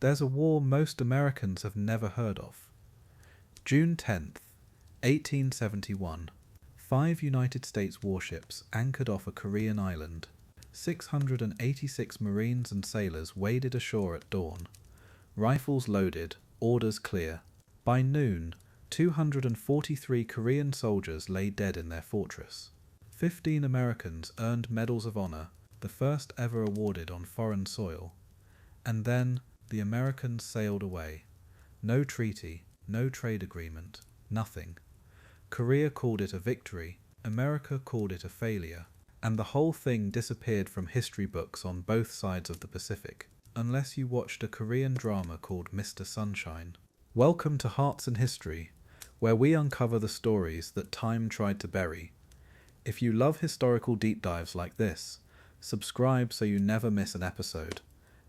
There's a war most Americans have never heard of. June 10th, 1871. 5 United States warships anchored off a Korean island. 686 Marines and sailors waded ashore at dawn. Rifles loaded, orders clear. By noon, 243 Korean soldiers lay dead in their fortress. 15 Americans earned Medals of Honor, the first ever awarded on foreign soil. And then the Americans sailed away. No treaty, no trade agreement, nothing. Korea called it a victory, America called it a failure, and the whole thing disappeared from history books on both sides of the Pacific, unless you watched a Korean drama called Mr. Sunshine. Welcome to Hearts and History, where we uncover the stories that time tried to bury. If you love historical deep dives like this, subscribe so you never miss an episode.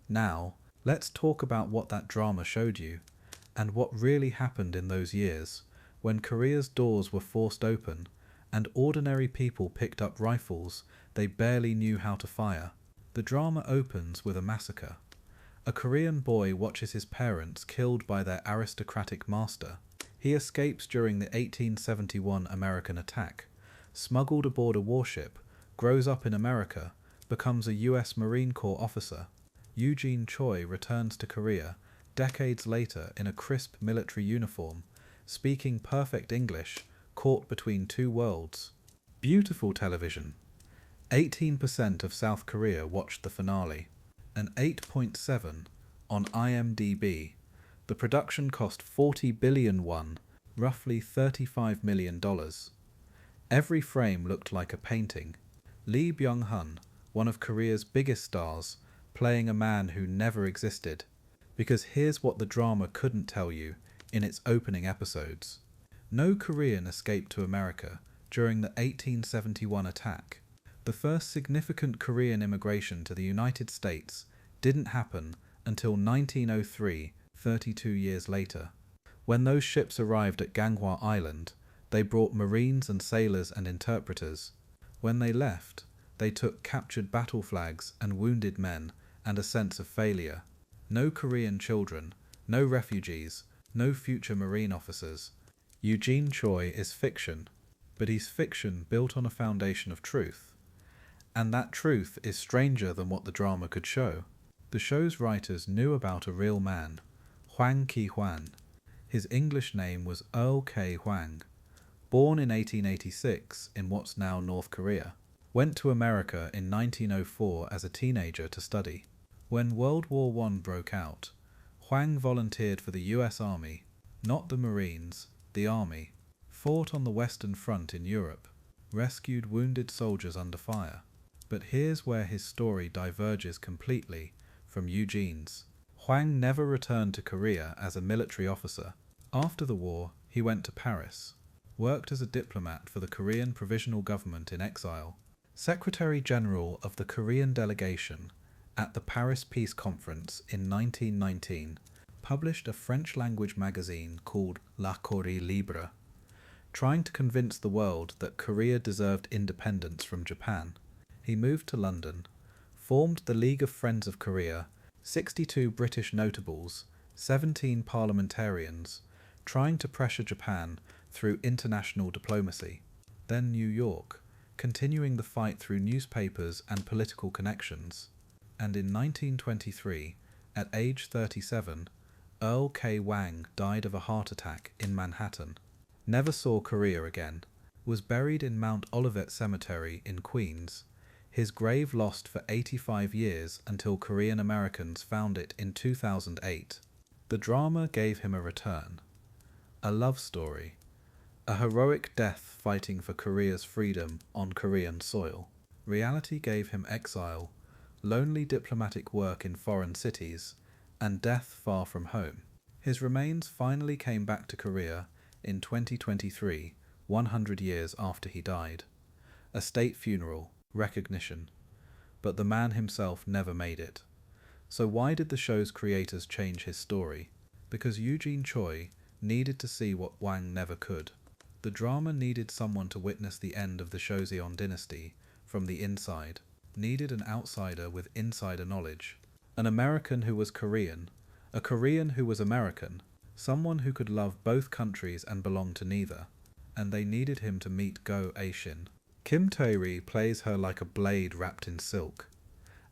Now, let's talk about what that drama showed you, and what really happened in those years, when Korea's doors were forced open, and ordinary people picked up rifles they barely knew how to fire. The drama opens with a massacre. A Korean boy watches his parents killed by their aristocratic master. He escapes during the 1871 American attack, smuggled aboard a warship, grows up in America, becomes a US Marine Corps officer. Eugene Choi returns to Korea decades later in a crisp military uniform, speaking perfect English, caught between two worlds. Beautiful television. 18% of South Korea watched the finale. An 8.7 on IMDb. The production cost 40 billion won, roughly $35 million. Every frame looked like a painting. Lee Byung-hun, one of Korea's biggest stars, playing a man who never existed. Because here's what the drama couldn't tell you in its opening episodes. No Korean escaped to America during the 1871 attack. The first significant Korean immigration to the United States didn't happen until 1903, 32 years later. When those ships arrived at Ganghwa Island, they brought Marines and sailors and interpreters. When they left, they took captured battle flags and wounded men and a sense of failure. No Korean children, no refugees, no future Marine officers. Eugene Choi is fiction, but he's fiction built on a foundation of truth. And that truth is stranger than what the drama could show. The show's writers knew about a real man, Hwang Ki-hwan. His English name was Earl K. Hwang. Born in 1886 in what's now North Korea. Went to America in 1904 as a teenager to study. When World War I broke out, Hwang volunteered for the US Army, not the Marines, the Army, fought on the Western Front in Europe, rescued wounded soldiers under fire. But here's where his story diverges completely from Eugene's. Hwang never returned to Korea as a military officer. After the war, he went to Paris, worked as a diplomat for the Korean Provisional Government in exile, Secretary General of the Korean delegation at the Paris Peace Conference in 1919, published a French-language magazine called La Corée Libre, trying to convince the world that Korea deserved independence from Japan. He moved to London, formed the League of Friends of Korea, 62 British notables, 17 parliamentarians, trying to pressure Japan through international diplomacy. Then New York, continuing the fight through newspapers and political connections. And in 1923, at age 37, Earl K. Hwang died of a heart attack in Manhattan. Never saw Korea again. Was buried in Mount Olivet Cemetery in Queens. His grave lost for 85 years until Korean Americans found it in 2008. The drama gave him a return. A love story. A heroic death fighting for Korea's freedom on Korean soil. Reality gave him exile, lonely diplomatic work in foreign cities, and death far from home. His remains finally came back to Korea in 2023, 100 years after he died. A state funeral, recognition. But the man himself never made it. So why did the show's creators change his story? Because Eugene Choi needed to see what Hwang never could. The drama needed someone to witness the end of the Joseon dynasty from the inside. Needed an outsider with insider knowledge. An American who was Korean, A Korean who was American, someone who could love both countries and belong to neither, and they needed him to meet Go Aishin. Kim Tae-ri plays her like a blade wrapped in silk,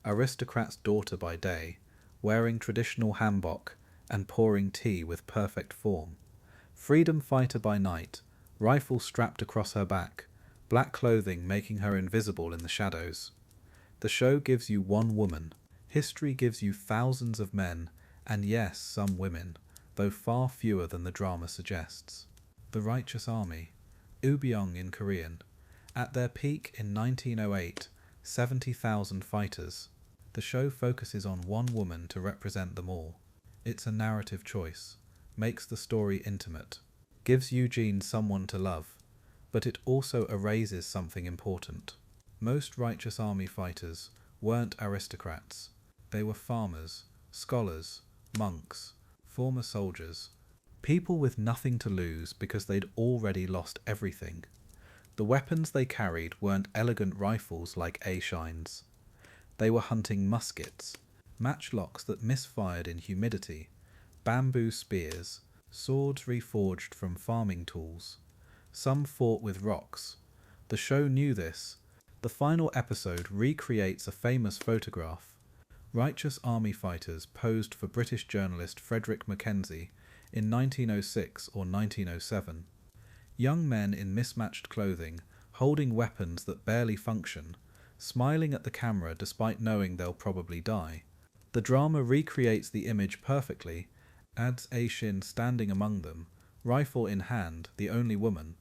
aristocrat's daughter by day, wearing traditional hanbok and pouring tea with perfect form, freedom fighter by night, rifle strapped across her back, black clothing making her invisible in the shadows. The show gives you one woman. History gives you thousands of men, and yes, some women, though far fewer than the drama suggests. The Righteous Army, Ubyong in Korean. At their peak in 1908, 70,000 fighters. The show focuses on one woman to represent them all. It's a narrative choice, makes the story intimate, gives Eugene someone to love, but it also erases something important. Most Righteous Army fighters weren't aristocrats. They were farmers, scholars, monks, former soldiers, people with nothing to lose because they'd already lost everything. The weapons they carried weren't elegant rifles like Aishin's. They were hunting muskets, matchlocks that misfired in humidity, bamboo spears, swords reforged from farming tools. Some fought with rocks. The show knew this. The final episode recreates a famous photograph. Righteous Army fighters posed for British journalist Frederick Mackenzie in 1906 or 1907. Young men in mismatched clothing, holding weapons that barely function, smiling at the camera despite knowing they'll probably die. The drama recreates the image perfectly, adds Aishin standing among them, rifle in hand, the only woman.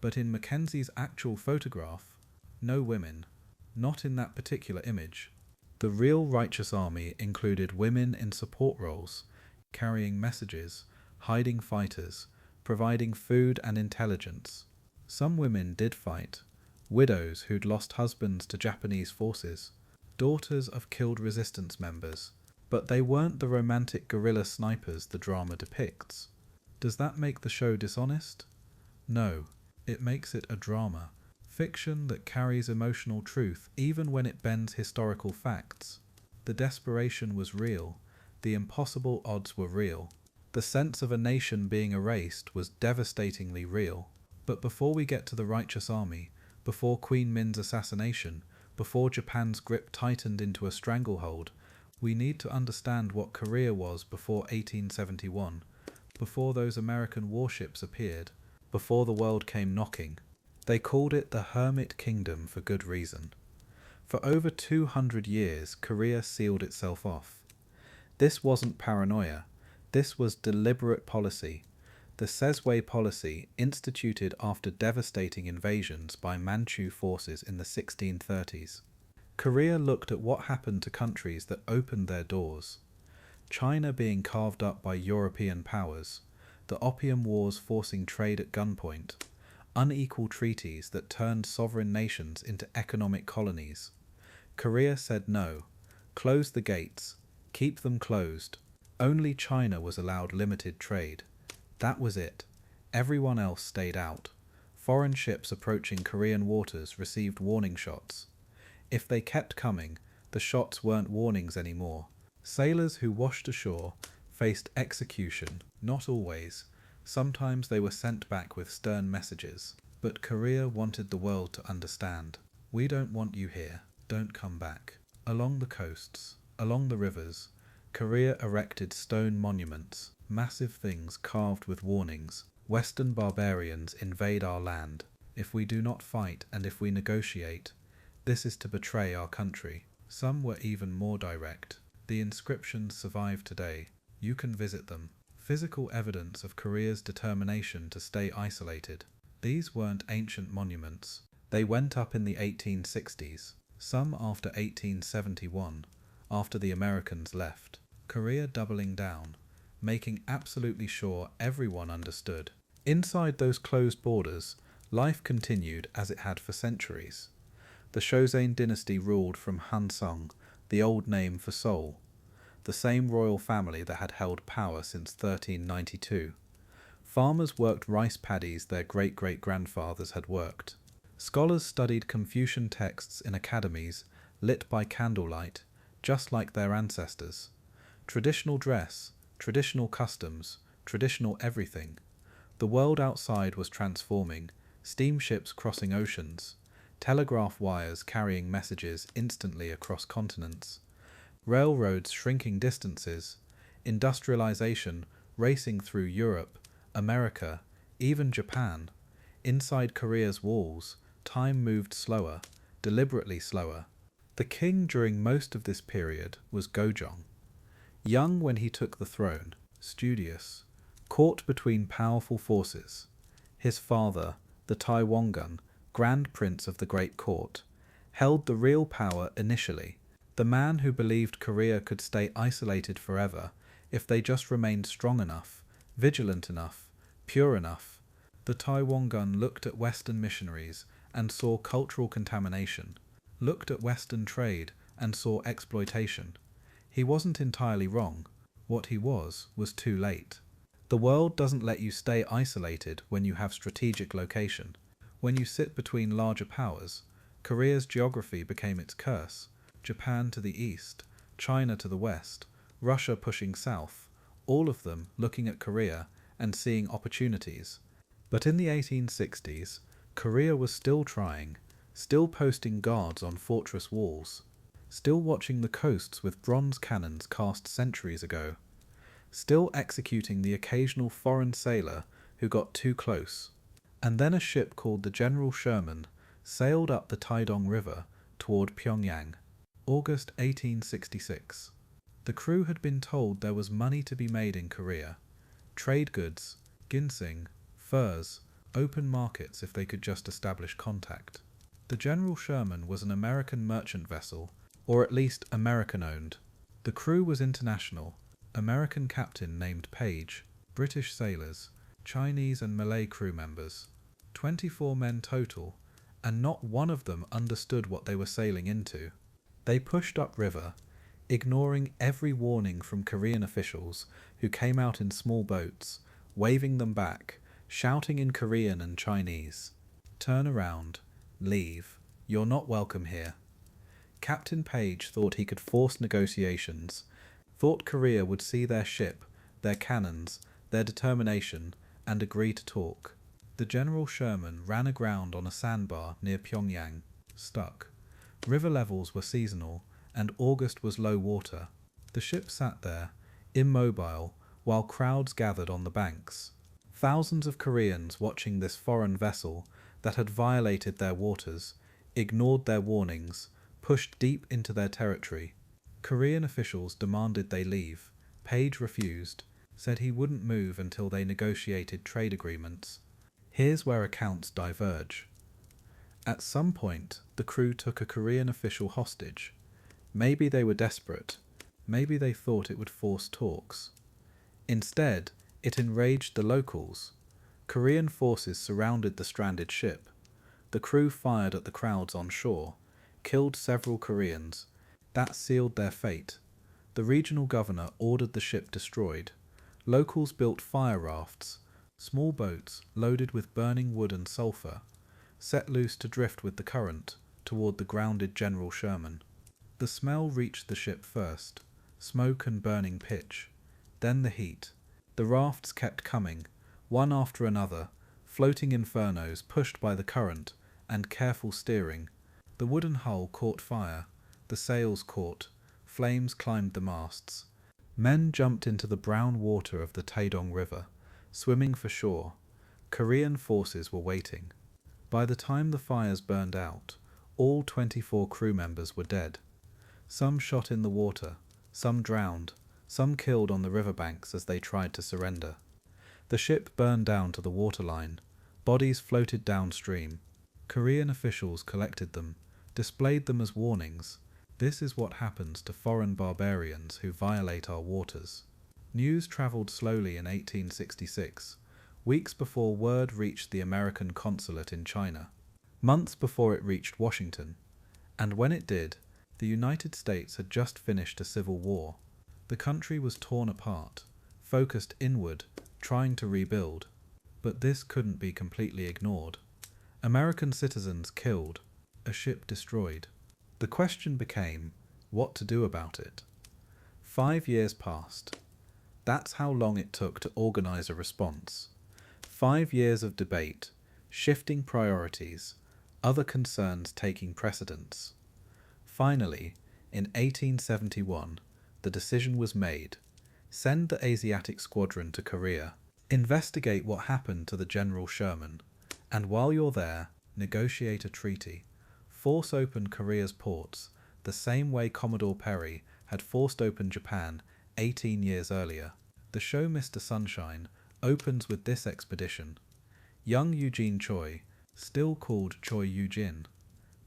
But in Mackenzie's actual photograph, no women, not in that particular image. The real Righteous Army included women in support roles, carrying messages, hiding fighters, providing food and intelligence. Some women did fight, widows who'd lost husbands to Japanese forces, daughters of killed resistance members, but they weren't the romantic guerrilla snipers the drama depicts. Does that make the show dishonest? No, it makes it a drama. Fiction that carries emotional truth even when it bends historical facts. The desperation was real. The impossible odds were real. The sense of a nation being erased was devastatingly real. But before we get to the Righteous Army, before Queen Min's assassination, before Japan's grip tightened into a stranglehold, we need to understand what Korea was before 1871, before those American warships appeared, before the world came knocking. They called it the Hermit Kingdom for good reason. For over 200 years, Korea sealed itself off. This wasn't paranoia. This was deliberate policy. The Sesway policy, instituted after devastating invasions by Manchu forces in the 1630s. Korea looked at what happened to countries that opened their doors. China being carved up by European powers, the Opium Wars forcing trade at gunpoint, unequal treaties that turned sovereign nations into economic colonies. Korea said no, close the gates, keep them closed. Only China was allowed limited trade. That was it. Everyone else stayed out. Foreign ships approaching Korean waters received warning shots. If they kept coming, the shots weren't warnings anymore. Sailors who washed ashore faced execution, not always. Sometimes they were sent back with stern messages. But Korea wanted the world to understand. We don't want you here. Don't come back. Along the coasts, along the rivers, Korea erected stone monuments, massive things carved with warnings. Western barbarians invade our land. If we do not fight and if we negotiate, this is to betray our country. Some were even more direct. The inscriptions survive today. You can visit them. Physical evidence of Korea's determination to stay isolated. These weren't ancient monuments. They went up in the 1860s, some after 1871, after the Americans left. Korea doubling down, making absolutely sure everyone understood. Inside those closed borders, life continued as it had for centuries. The Joseon dynasty ruled from Hansung, the old name for Seoul, the same royal family that had held power since 1392. Farmers worked rice paddies their great-great-grandfathers had worked. Scholars studied Confucian texts in academies, lit by candlelight, just like their ancestors. Traditional dress, traditional customs, traditional everything. The world outside was transforming, steamships crossing oceans, telegraph wires carrying messages instantly across continents, railroads shrinking distances, industrialization racing through Europe, America, even Japan. Inside Korea's walls, time moved slower, deliberately slower. The king during most of this period was Gojong. Young when he took the throne, studious, caught between powerful forces. His father, the Taiwangun, Grand Prince of the Great Court, held the real power initially, the man who believed Korea could stay isolated forever if they just remained strong enough, vigilant enough, pure enough. The Taiwangun looked at Western missionaries and saw cultural contamination, looked at Western trade and saw exploitation. He wasn't entirely wrong. What he was too late. The world doesn't let you stay isolated when you have strategic location. When you sit between larger powers, Korea's geography became its curse. Japan to the east, China to the west, Russia pushing south, all of them looking at Korea and seeing opportunities. But in the 1860s, Korea was still trying, still posting guards on fortress walls, still watching the coasts with bronze cannons cast centuries ago, still executing the occasional foreign sailor who got too close. And then a ship called the General Sherman sailed up the Taedong River toward Pyongyang. August 1866. The crew had been told there was money to be made in Korea. Trade goods, ginseng, furs, open markets if they could just establish contact. The General Sherman was an American merchant vessel, or at least American-owned. The crew was international. American captain named Page, British sailors, Chinese and Malay crew members. 24 men total, and not one of them understood what they were sailing into. They pushed upriver, ignoring every warning from Korean officials who came out in small boats, waving them back, shouting in Korean and Chinese, "Turn around, leave, you're not welcome here." Captain Page thought he could force negotiations, thought Korea would see their ship, their cannons, their determination, and agree to talk. The General Sherman ran aground on a sandbar near Pyongyang, stuck. River levels were seasonal, and August was low water. The ship sat there, immobile, while crowds gathered on the banks. Thousands of Koreans watching this foreign vessel that had violated their waters, ignored their warnings, pushed deep into their territory. Korean officials demanded they leave. Page refused, said he wouldn't move until they negotiated trade agreements. Here's where accounts diverge. At some point, the crew took a Korean official hostage. Maybe they were desperate. Maybe they thought it would force talks. Instead, it enraged the locals. Korean forces surrounded the stranded ship. The crew fired at the crowds on shore, killed several Koreans. That sealed their fate. The regional governor ordered the ship destroyed. Locals built fire rafts, small boats loaded with burning wood and sulfur, set loose to drift with the current toward the grounded General Sherman. The smell reached the ship first, smoke and burning pitch, then the heat. The rafts kept coming, one after another, floating infernos pushed by the current and careful steering. The wooden hull caught fire, the sails caught, flames climbed the masts. Men jumped into the brown water of the Taedong River, swimming for shore. Korean forces were waiting. By the time the fires burned out, all 24 crew members were dead. Some shot in the water, some drowned, some killed on the riverbanks as they tried to surrender. The ship burned down to the waterline. Bodies floated downstream. Korean officials collected them, displayed them as warnings. This is what happens to foreign barbarians who violate our waters. News travelled slowly in 1866, weeks before word reached the American consulate in China, months before it reached Washington. And when it did, the United States had just finished a civil war. The country was torn apart, focused inward, trying to rebuild. But this couldn't be completely ignored. American citizens killed, a ship destroyed. The question became, what to do about it? 5 years passed. That's how long it took to organize a response. 5 years of debate, shifting priorities, other concerns taking precedence. Finally, in 1871, the decision was made. Send the Asiatic Squadron to Korea. Investigate what happened to the General Sherman, and while you're there, negotiate a treaty. Force open Korea's ports, the same way Commodore Perry had forced open Japan 18 years earlier. The show Mr. Sunshine opens with this expedition. Young Eugene Choi, still called Choi Eugene,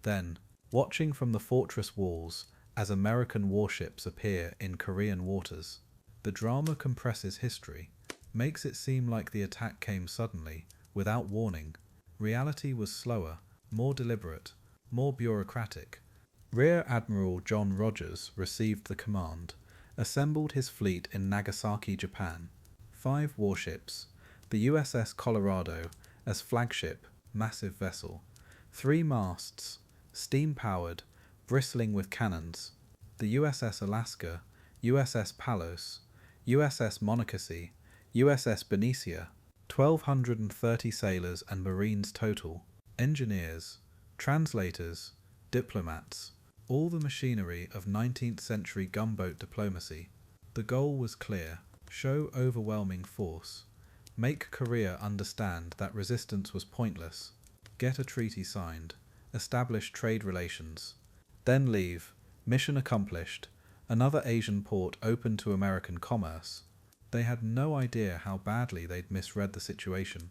then, watching from the fortress walls as American warships appear in Korean waters. The drama compresses history, makes it seem like the attack came suddenly, without warning. Reality was slower, more deliberate, more bureaucratic. Rear Admiral John Rodgers received the command, assembled his fleet in Nagasaki, Japan. 5 warships, the USS Colorado as flagship, massive vessel. 3 masts, steam-powered, bristling with cannons. The USS Alaska, USS Palos, USS Monocacy, USS Benicia. 1,230 sailors and marines total. Engineers, translators, diplomats, all the machinery of 19th century gunboat diplomacy. The goal was clear: show overwhelming force, make Korea understand that resistance was pointless, get a treaty signed, establish trade relations, then leave. Mission accomplished. Another Asian port open to American commerce. They had no idea how badly they'd misread the situation.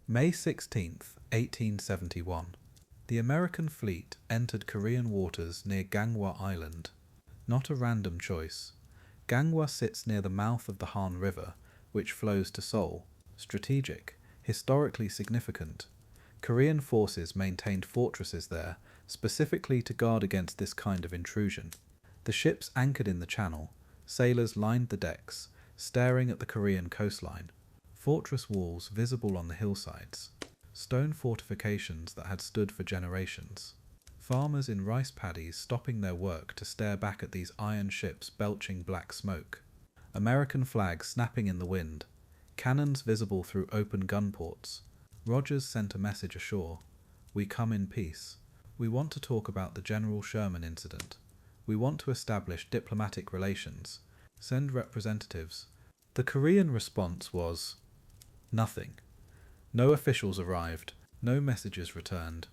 May 16th, 1871. The American fleet entered Korean waters near Ganghwa Island. Not a random choice. Ganghwa sits near the mouth of the Han River, which flows to Seoul. Strategic, historically significant. Korean forces maintained fortresses there, specifically to guard against this kind of intrusion. The ships anchored in the channel. Sailors lined the decks, staring at the Korean coastline. Fortress walls visible on the hillsides. Stone fortifications that had stood for generations. Farmers in rice paddies stopping their work to stare back at these iron ships belching black smoke. American flags snapping in the wind. Cannons visible through open gun ports. Rodgers sent a message ashore. We come in peace. We want to talk about the General Sherman incident. We want to establish diplomatic relations. Send representatives. The Korean response was nothing. No officials arrived, no messages returned.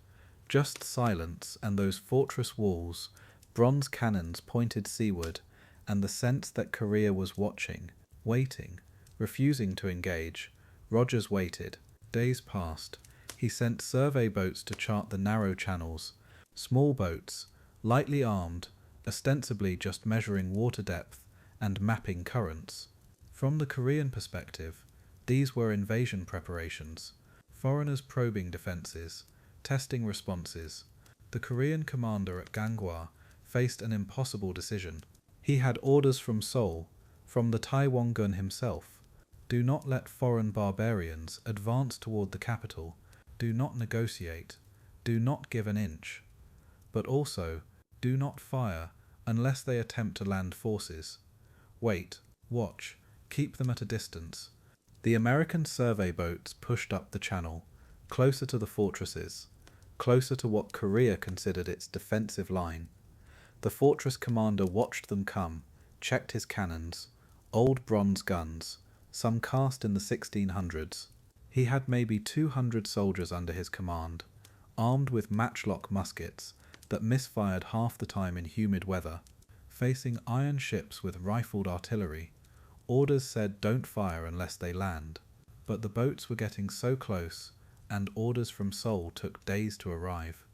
Just silence and those fortress walls, bronze cannons pointed seaward, and the sense that Korea was watching, waiting, refusing to engage. Rodgers waited. Days passed. He sent survey boats to chart the narrow channels. Small boats, lightly armed, ostensibly just measuring water depth and mapping currents. From the Korean perspective, these were invasion preparations, foreigners probing defences, testing responses. The Korean commander at Ganghwa faced an impossible decision. He had orders from Seoul, from the Taiwan-gun himself. Do not let foreign barbarians advance toward the capital. Do not negotiate. Do not give an inch. But also, do not fire unless they attempt to land forces. Wait, watch, keep them at a distance. The American survey boats pushed up the channel, closer to the fortresses, closer to what Korea considered its defensive line. The fortress commander watched them come, checked his cannons, old bronze guns, some cast in the 1600s. He had maybe 200 soldiers under his command, armed with matchlock muskets that misfired half the time in humid weather, facing iron ships with rifled artillery. Orders said don't fire unless they land, but the boats were getting so close, and orders from Seoul took days to arrive.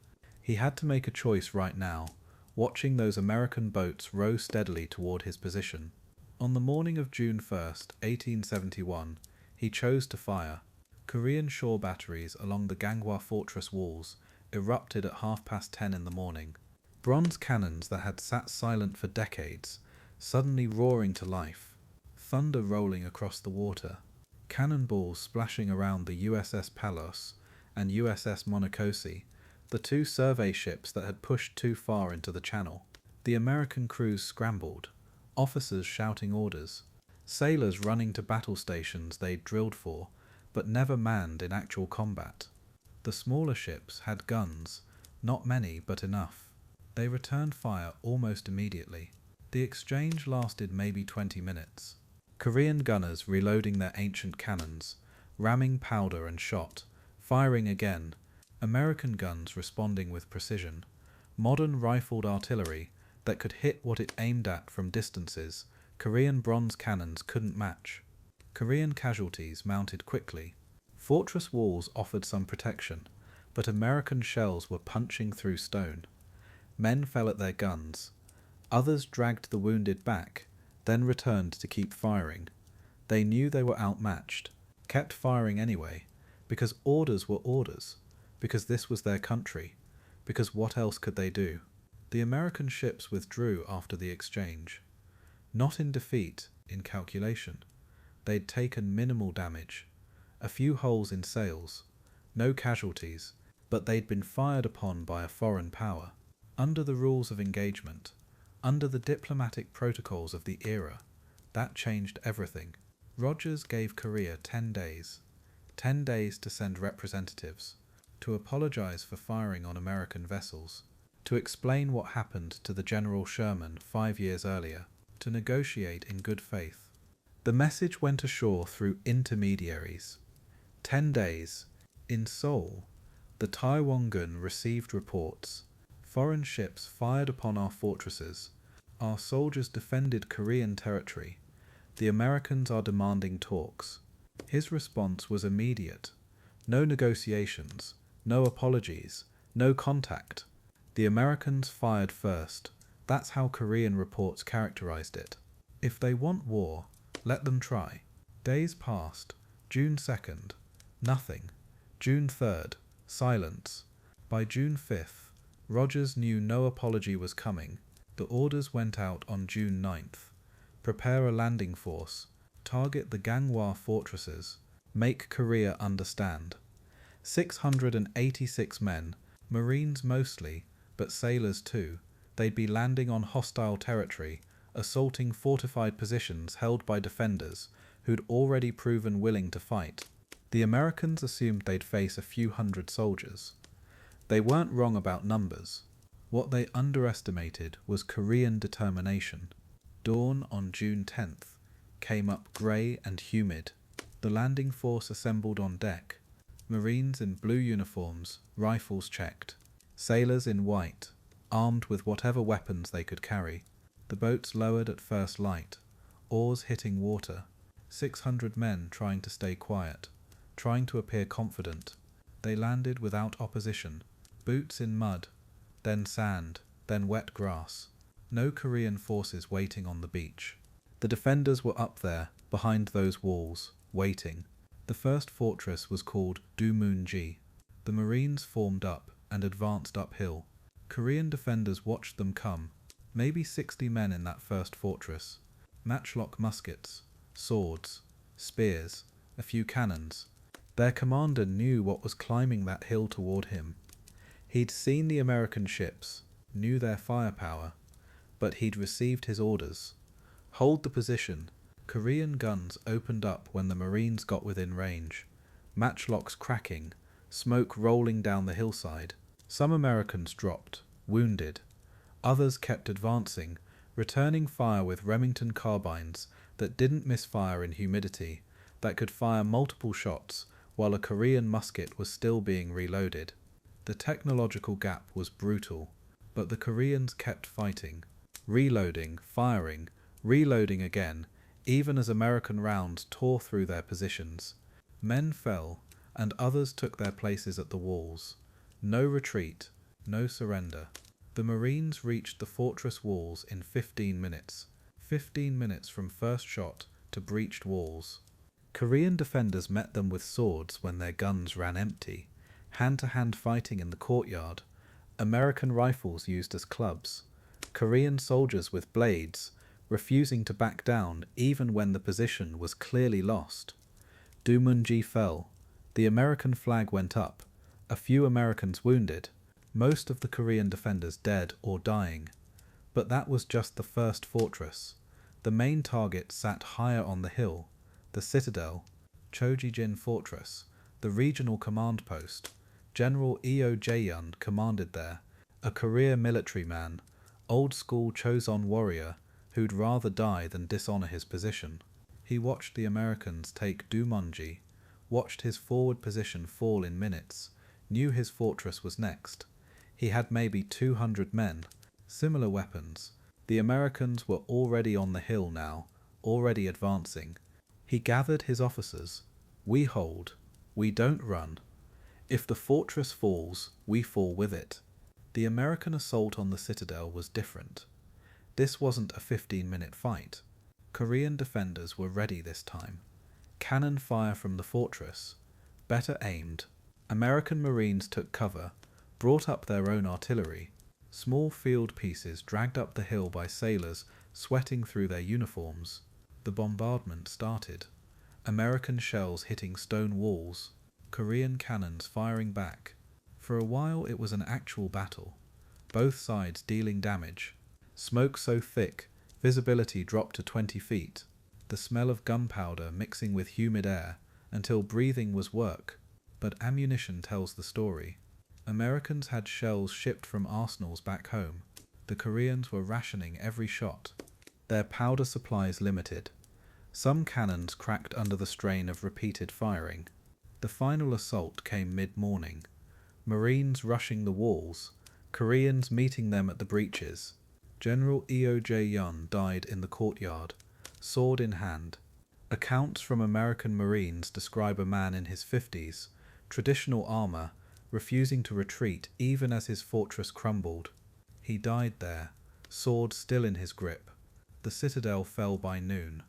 He had to make a choice right now, watching those American boats row steadily toward his position. On the morning of June 1st, 1871, he chose to fire. Korean shore batteries along the Ganghwa fortress walls erupted at 10:30 in the morning. Bronze cannons that had sat silent for decades, suddenly roaring to life. Thunder rolling across the water. Cannonballs splashing around the USS Palos and USS Monocacy, the 2 survey ships that had pushed too far into the channel. The American crews scrambled, officers shouting orders. sailors running to battle stations they'd drilled for, but never manned in actual combat. The smaller ships had guns, not many but enough. They returned fire almost immediately. The exchange lasted maybe 20 minutes. Korean gunners reloading their ancient cannons, ramming powder and shot, firing again, American guns responding with precision, modern rifled artillery that could hit what it aimed at from distances Korean bronze cannons couldn't match. Korean casualties mounted quickly. Fortress walls offered some protection, but American shells were punching through stone. Men fell at their guns. Others dragged the wounded back, then returned to keep firing. They knew they were outmatched, kept firing anyway, because orders were orders, because this was their country, because what else could they do? The American ships withdrew after the exchange. Not in defeat, in calculation. They'd taken minimal damage, a few holes in sails, no casualties, but they'd been fired upon by a foreign power. Under the rules of engagement, under the diplomatic protocols of the era, that changed everything. Rogers gave Korea 10 days. 10 days to send representatives, to apologize for firing on American vessels, to explain what happened to the General Sherman 5 years earlier, to negotiate in good faith. The message went ashore through intermediaries. 10 days. In Seoul, the Taiwangun received reports. Foreign ships fired upon our fortresses. Our soldiers defended Korean territory. The Americans are demanding talks. His response was immediate. No negotiations, no apologies, no contact. The Americans fired first. That's how Korean reports characterized it. If they want war, let them try. Days passed. June 2nd, nothing. June 3rd, silence. By June 5th, Rogers knew no apology was coming. The orders went out on June 9th. Prepare a landing force. Target the Ganghwa fortresses. Make Korea understand. 686 men, Marines mostly, but sailors too. They'd be landing on hostile territory, assaulting fortified positions held by defenders who'd already proven willing to fight. The Americans assumed they'd face a few hundred soldiers. They weren't wrong about numbers. What they underestimated was Korean determination. Dawn on June 10th came up grey and humid. The landing force assembled on deck. Marines in blue uniforms, rifles checked. Sailors in white, armed with whatever weapons they could carry. The boats lowered at first light, oars hitting water. 600 men trying to stay quiet, trying to appear confident. They landed without opposition. Boots in mud, then sand, then wet grass. No Korean forces waiting on the beach. The defenders were up there, behind those walls, waiting. The first fortress was called Dumunji. The Marines formed up and advanced uphill. Korean defenders watched them come. Maybe 60 men in that first fortress. Matchlock muskets, swords, spears, a few cannons. Their commander knew what was climbing that hill toward him. He'd seen the American ships, knew their firepower, but he'd received his orders. Hold the position. Korean guns opened up when the Marines got within range. Matchlocks cracking, smoke rolling down the hillside. Some Americans dropped, wounded. Others kept advancing, returning fire with Remington carbines that didn't misfire in humidity, that could fire multiple shots while a Korean musket was still being reloaded. The technological gap was brutal, but the Koreans kept fighting, reloading, firing, reloading again, even as American rounds tore through their positions. Men fell, and others took their places at the walls. No retreat, no surrender. The Marines reached the fortress walls in 15 minutes. 15 minutes from first shot to breached walls. Korean defenders met them with swords when their guns ran empty. Hand-to-hand fighting in the courtyard. American rifles used as clubs. Korean soldiers with blades, refusing to back down even when the position was clearly lost. Dumunji fell. The American flag went up. A few Americans wounded. Most of the Korean defenders dead or dying. But that was just the first fortress. The main target sat higher on the hill, the citadel, Chojijin Fortress, the regional command post. General Choi commanded there, a career military man, old-school Choson warrior who'd rather die than dishonor his position. He watched the Americans take Dumonji, watched his forward position fall in minutes, knew his fortress was next. He had maybe 200 men, similar weapons. The Americans were already on the hill now, already advancing. He gathered his officers. We hold. We don't run. If the fortress falls, we fall with it. The American assault on the citadel was different. This wasn't a 15-minute fight. Korean defenders were ready this time. Cannon fire from the fortress, better aimed. American Marines took cover, brought up their own artillery. Small field pieces dragged up the hill by sailors sweating through their uniforms. The bombardment started. American shells hitting stone walls, Korean cannons firing back. For a while it was an actual battle, both sides dealing damage. Smoke so thick, visibility dropped to 20 feet. The smell of gunpowder mixing with humid air until breathing was work. But ammunition tells the story. Americans had shells shipped from arsenals back home. The Koreans were rationing every shot. Their powder supplies limited. Some cannons cracked under the strain of repeated firing. The final assault came mid-morning. Marines rushing the walls, Koreans meeting them at the breaches. General Choi died in the courtyard, sword in hand. Accounts from American Marines describe a man in his 50s, traditional armor, refusing to retreat even as his fortress crumbled. He died there, sword still in his grip. The citadel fell by noon.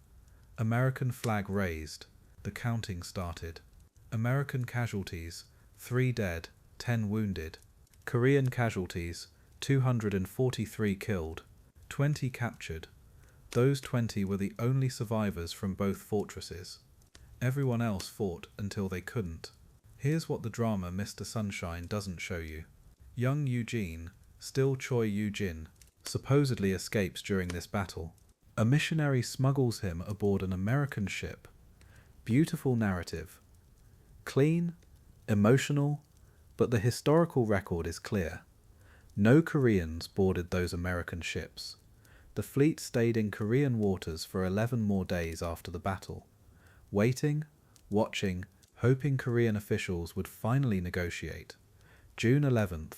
American flag raised. The counting started. American casualties, 3 dead, 10 wounded. Korean casualties, 243 killed, 20 captured. Those 20 were the only survivors from both fortresses. Everyone else fought until they couldn't. Here's what the drama Mr. Sunshine doesn't show you. Young Eugene, still Choi Eugene, supposedly escapes during this battle. A missionary smuggles him aboard an American ship. Beautiful narrative. Clean, emotional, but the historical record is clear. No Koreans boarded those American ships. The fleet stayed in Korean waters for 11 more days after the battle, waiting, watching, hoping Korean officials would finally negotiate. June 11th,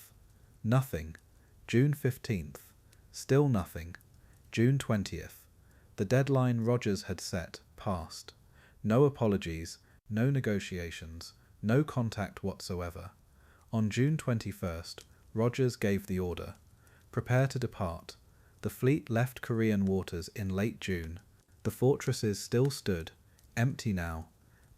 nothing. June 15th, still nothing. June 20th, the deadline Rogers had set passed. No apologies, no negotiations, no contact whatsoever. On June 21st, Rogers gave the order. Prepare to depart. The fleet left Korean waters in late June. The fortresses still stood, empty now,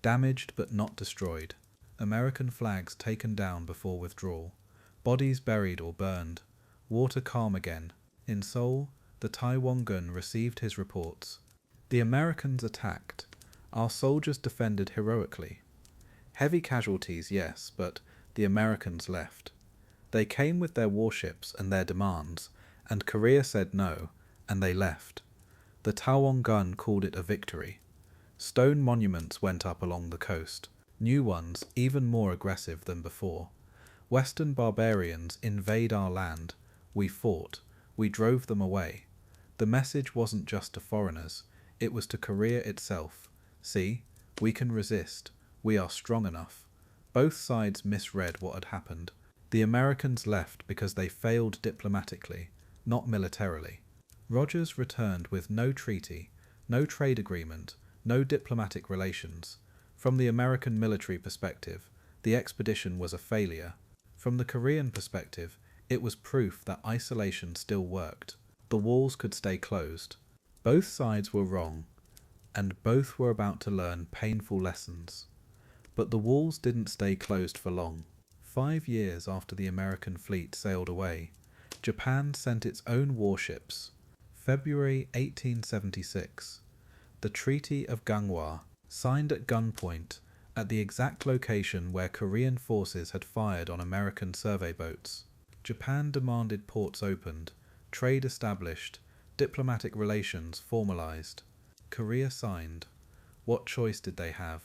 damaged but not destroyed. American flags taken down before withdrawal. Bodies buried or burned. Water calm again. In Seoul, the Taiwan-gun received his reports. The Americans attacked. Our soldiers defended heroically. Heavy casualties, yes, but the Americans left. They came with their warships and their demands, and Korea said no, and they left. The Taiwan-gun called it a victory. Stone monuments went up along the coast, new ones even more aggressive than before. Western barbarians invade our land. We fought. We drove them away. The message wasn't just to foreigners, it was to Korea itself. See, we can resist. We are strong enough. Both sides misread what had happened. The Americans left because they failed diplomatically, not militarily. Rogers returned with no treaty, no trade agreement, no diplomatic relations. From the American military perspective, the expedition was a failure. From the Korean perspective, it was proof that isolation still worked. The walls could stay closed. Both sides were wrong, and both were about to learn painful lessons. But the walls didn't stay closed for long. 5 years after the American fleet sailed away, Japan sent its own warships. February 1876. The Treaty of Ganghwa, signed at gunpoint at the exact location where Korean forces had fired on American survey boats. Japan demanded ports opened, trade established, Diplomatic relations formalized. Korea signed. What choice did they have?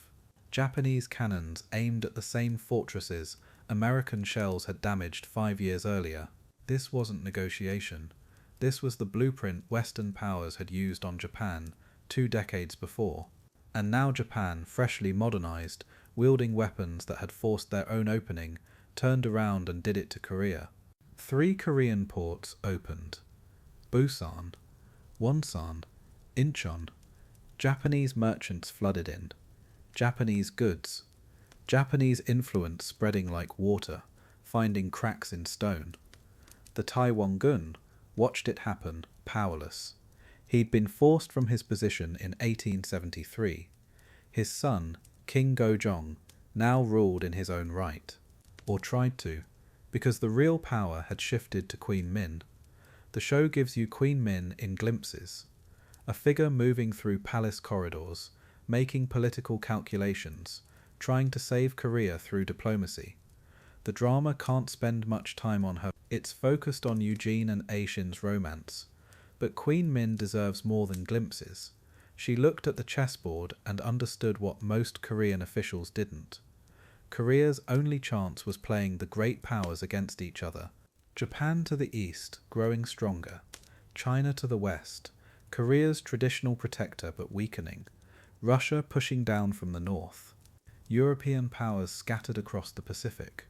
Japanese cannons aimed at the same fortresses American shells had damaged 5 years earlier. This wasn't negotiation. This was the blueprint Western powers had used on Japan 2 decades before. And now Japan, freshly modernized, wielding weapons that had forced their own opening, turned around and did it to Korea. 3 Korean ports opened. Busan, Wonsan, Incheon. Japanese merchants flooded in. Japanese goods. Japanese influence spreading like water, finding cracks in stone. The Taiwan Gun watched it happen, powerless. He'd been forced from his position in 1873. His son, King Gojong, now ruled in his own right. Or tried to, because the real power had shifted to Queen Min. The show gives you Queen Min in glimpses. A figure moving through palace corridors, making political calculations, trying to save Korea through diplomacy. The drama can't spend much time on her. It's focused on Eugene and Aishin's romance. But Queen Min deserves more than glimpses. She looked at the chessboard and understood what most Korean officials didn't. Korea's only chance was playing the great powers against each other. Japan to the east, growing stronger. China to the west, Korea's traditional protector but weakening. Russia pushing down from the north. European powers scattered across the Pacific.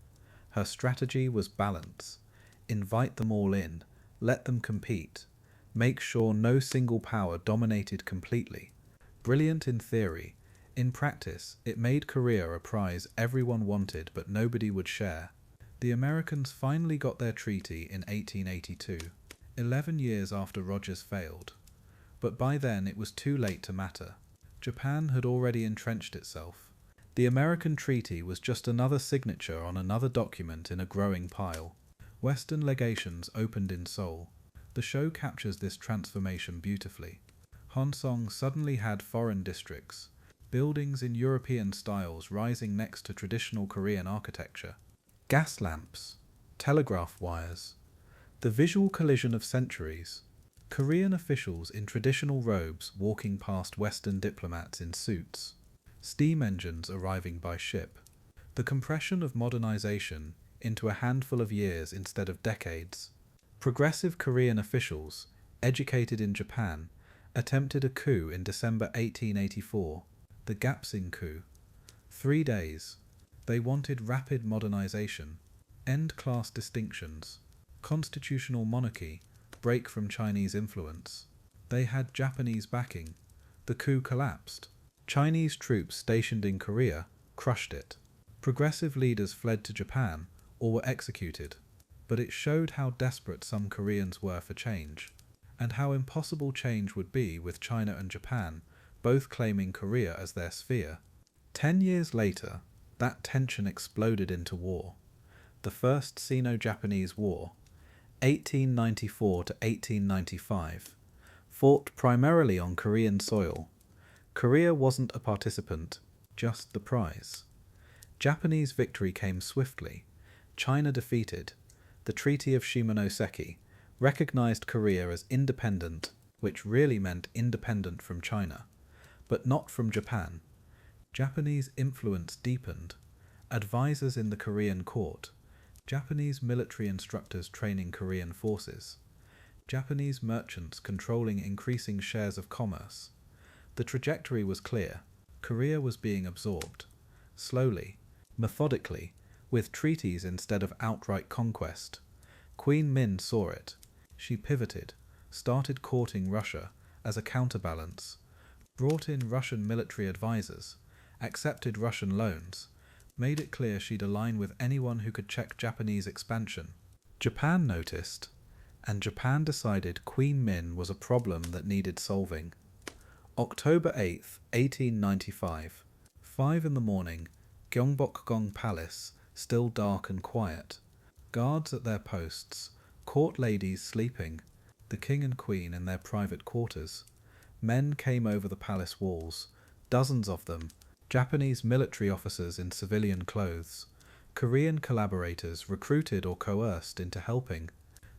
Her strategy was balance. Invite them all in, let them compete. Make sure no single power dominated completely. Brilliant in theory. In practice, it made Korea a prize everyone wanted but nobody would share. The Americans finally got their treaty in 1882, 11 years after Rogers failed. But by then it was too late to matter. Japan had already entrenched itself. The American treaty was just another signature on another document in a growing pile. Western legations opened in Seoul. The show captures this transformation beautifully. Honsong suddenly had foreign districts, buildings in European styles rising next to traditional Korean architecture. Gas lamps, telegraph wires, the visual collision of centuries. Korean officials in traditional robes walking past Western diplomats in suits. Steam engines arriving by ship. The compression of modernization into a handful of years instead of decades. Progressive Korean officials, educated in Japan, attempted a coup in December 1884, the Gapsing coup. 3 days. They wanted rapid modernization, end class distinctions, constitutional monarchy, break from Chinese influence. They had Japanese backing. The coup collapsed. Chinese troops stationed in Korea crushed it. Progressive leaders fled to Japan or were executed. But it showed how desperate some Koreans were for change, and how impossible change would be with China and Japan both claiming Korea as their sphere. 10 years later, that tension exploded into war. The First Sino-Japanese War, 1894 to 1895, fought primarily on Korean soil. Korea wasn't a participant, just the prize. Japanese victory came swiftly. China defeated. The Treaty of Shimonoseki recognized Korea as independent, which really meant independent from China, but not from Japan. Japanese influence deepened. Advisors in the Korean court. Japanese military instructors training Korean forces. Japanese merchants controlling increasing shares of commerce. The trajectory was clear. Korea was being absorbed. Slowly, methodically, with treaties instead of outright conquest. Queen Min saw it. She pivoted, started courting Russia as a counterbalance, brought in Russian military advisors, accepted Russian loans, made it clear she'd align with anyone who could check Japanese expansion. Japan noticed, and Japan decided Queen Min was a problem that needed solving. October 8th, 1895, 5 in the morning, Gyeongbokgung Palace, still dark and quiet. Guards at their posts, court ladies sleeping, the king and queen in their private quarters. Men came over the palace walls, dozens of them, Japanese military officers in civilian clothes, Korean collaborators recruited or coerced into helping.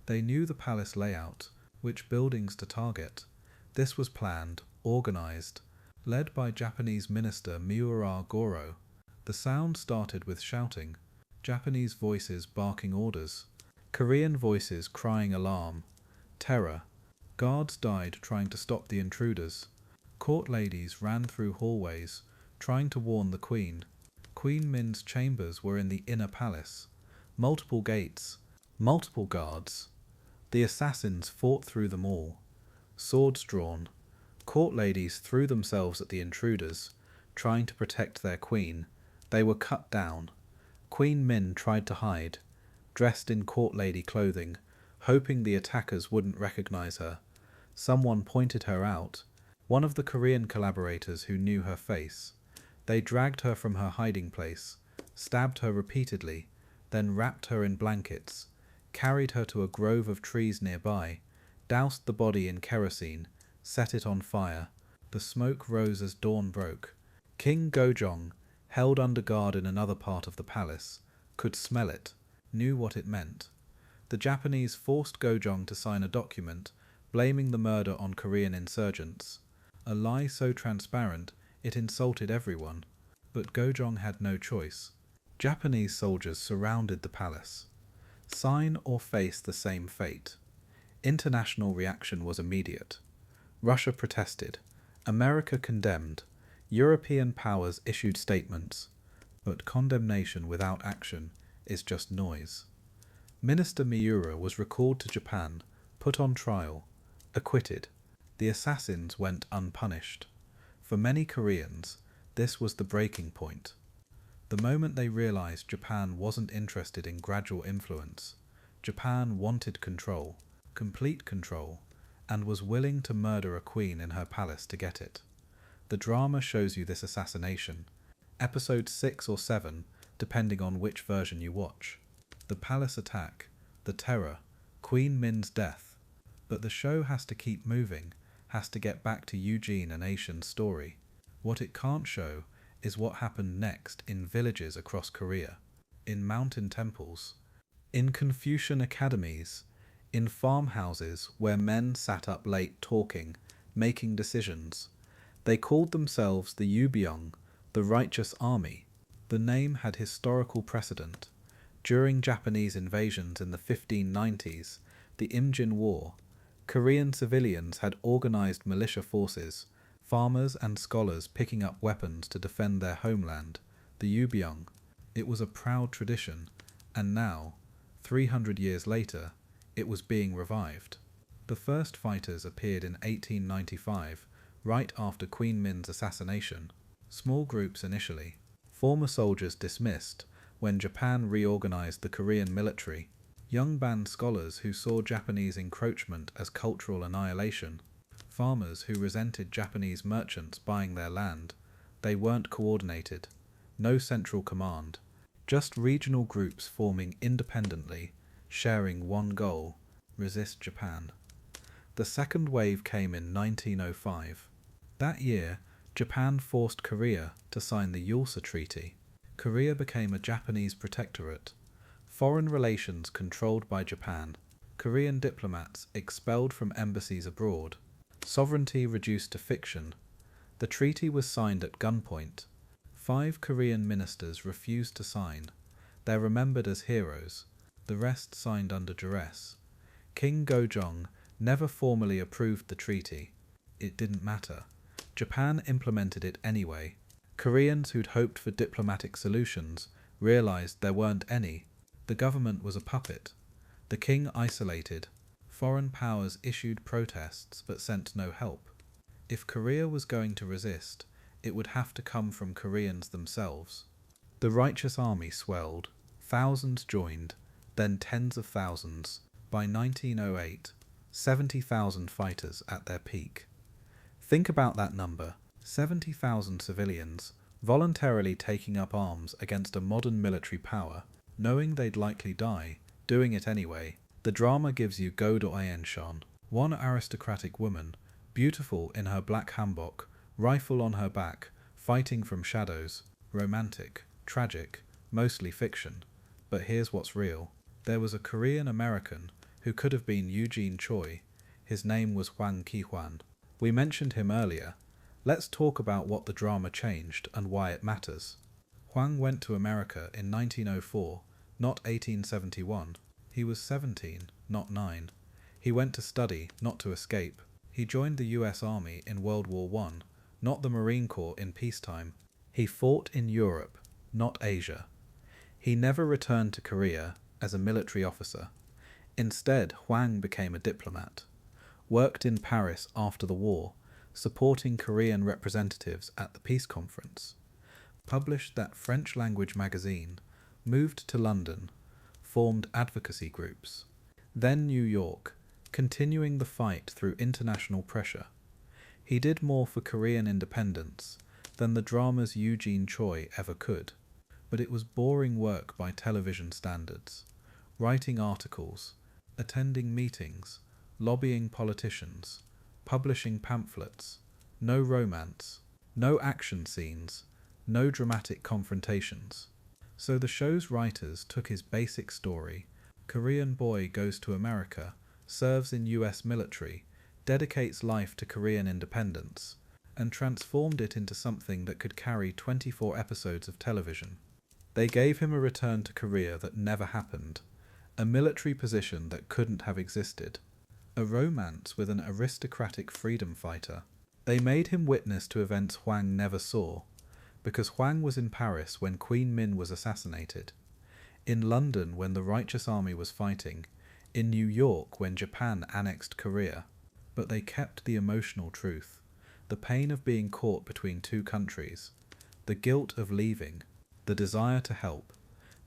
They knew the palace layout, which buildings to target. This was planned, organized, led by Japanese Minister Miura Goro. The sound started with shouting, Japanese voices barking orders, Korean voices crying alarm, terror. Guards died trying to stop the intruders. Court ladies ran through hallways, trying to warn the Queen. Queen Min's chambers were in the inner palace. Multiple gates, multiple guards. The assassins fought through them all. Swords drawn. Court ladies threw themselves at the intruders, trying to protect their queen. They were cut down. Queen Min tried to hide, dressed in court lady clothing, hoping the attackers wouldn't recognize her. Someone pointed her out, one of the Korean collaborators who knew her face. They dragged her from her hiding place, stabbed her repeatedly, then wrapped her in blankets, carried her to a grove of trees nearby, doused the body in kerosene, set it on fire. The smoke rose as dawn broke. King Gojong, held under guard in another part of the palace, could smell it, knew what it meant. The Japanese forced Gojong to sign a document blaming the murder on Korean insurgents, a lie so transparent it insulted everyone. But Gojong had no choice. Japanese soldiers surrounded the palace. Sign or face the same fate. International reaction was immediate. Russia protested. America condemned. European powers issued statements. But condemnation without action is just noise. Minister Miura was recalled to Japan, put on trial, acquitted. The assassins went unpunished. For many Koreans, this was the breaking point. The moment they realized Japan wasn't interested in gradual influence. Japan wanted control, complete control, and was willing to murder a queen in her palace to get it. The drama shows you this assassination. Episode 6 or 7, depending on which version you watch. The palace attack, the terror, Queen Min's death. But the show has to keep moving, has to get back to Eugene and Asian's story. What it can't show is what happened next in villages across Korea, in mountain temples, in Confucian academies, in farmhouses where men sat up late talking, making decisions. They called themselves the Yubyong, the Righteous Army. The name had historical precedent. During Japanese invasions in the 1590s, the Imjin War, Korean civilians had organized militia forces, farmers and scholars picking up weapons to defend their homeland, the Yubyong. It was a proud tradition, and now, 300 years later, it was being revived. The first fighters appeared in 1895, right after Queen Min's assassination. Small groups initially. Former soldiers dismissed when Japan reorganized the Korean military. Young band scholars who saw Japanese encroachment as cultural annihilation. Farmers who resented Japanese merchants buying their land. They weren't coordinated. No central command. Just regional groups forming independently, sharing one goal: resist Japan. The second wave came in 1905. That year, Japan forced Korea to sign the Yulsa Treaty. Korea became a Japanese protectorate. Foreign relations controlled by Japan. Korean diplomats expelled from embassies abroad. Sovereignty reduced to fiction. The treaty was signed at gunpoint. 5 Korean ministers refused to sign. They're remembered as heroes. The rest signed under duress. King Gojong never formally approved the treaty. It didn't matter. Japan implemented it anyway. Koreans who'd hoped for diplomatic solutions realized there weren't any. The government was a puppet. The king isolated. Foreign powers issued protests but sent no help. If Korea was going to resist, it would have to come from Koreans themselves. The Righteous Army swelled. Thousands joined, then tens of thousands. By 1908, 70,000 fighters at their peak. Think about that number, 70,000 civilians voluntarily taking up arms against a modern military power, knowing they'd likely die, doing it anyway. The drama gives you Go Do-Aen-shon, one aristocratic woman, beautiful in her black hanbok, rifle on her back, fighting from shadows, romantic, tragic, mostly fiction. But here's what's real. There was a Korean American who could have been Eugene Choi. His name was Hwang Ki-hwan. We mentioned him earlier. Let's talk about what the drama changed and why it matters. Hwang went to America in 1904, not 1871. He was 17, not 9. He went to study, not to escape. He joined the US Army in World War I, not the Marine Corps in peacetime. He fought in Europe, not Asia. He never returned to Korea as a military officer. Instead, Hwang became a diplomat, worked in Paris after the war, supporting Korean representatives at the peace conference, published that French-language magazine, moved to London, formed advocacy groups, then New York, continuing the fight through international pressure. He did more for Korean independence than the drama's Eugene Choi ever could, but it was boring work by television standards, writing articles, attending meetings, lobbying politicians, publishing pamphlets, no romance, no action scenes, no dramatic confrontations. So the show's writers took his basic story, Korean boy goes to America, serves in US military, dedicates life to Korean independence, and transformed it into something that could carry 24 episodes of television. They gave him a return to Korea that never happened, a military position that couldn't have existed, a romance with an aristocratic freedom fighter. They made him witness to events Hwang never saw, because Hwang was in Paris when Queen Min was assassinated, in London when the Righteous Army was fighting, in New York when Japan annexed Korea. But they kept the emotional truth, the pain of being caught between two countries, the guilt of leaving, the desire to help,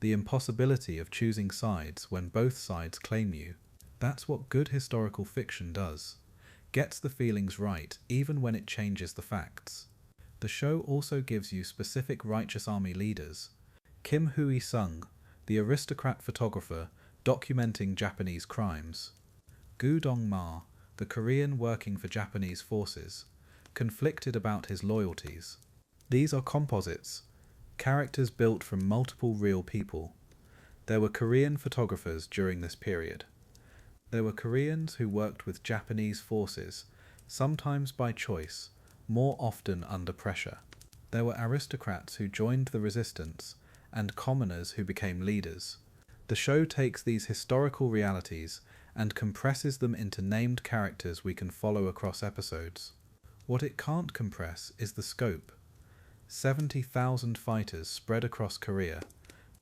the impossibility of choosing sides when both sides claim you. That's what good historical fiction does. Gets the feelings right even when it changes the facts. The show also gives you specific Righteous Army leaders. Kim Hui-sung, the aristocrat photographer documenting Japanese crimes. Gu Dong-ma, the Korean working for Japanese forces, conflicted about his loyalties. These are composites, characters built from multiple real people. There were Korean photographers during this period. There were Koreans who worked with Japanese forces, sometimes by choice, more often under pressure. There were aristocrats who joined the resistance, and commoners who became leaders. The show takes these historical realities and compresses them into named characters we can follow across episodes. What it can't compress is the scope. 70,000 fighters spread across Korea,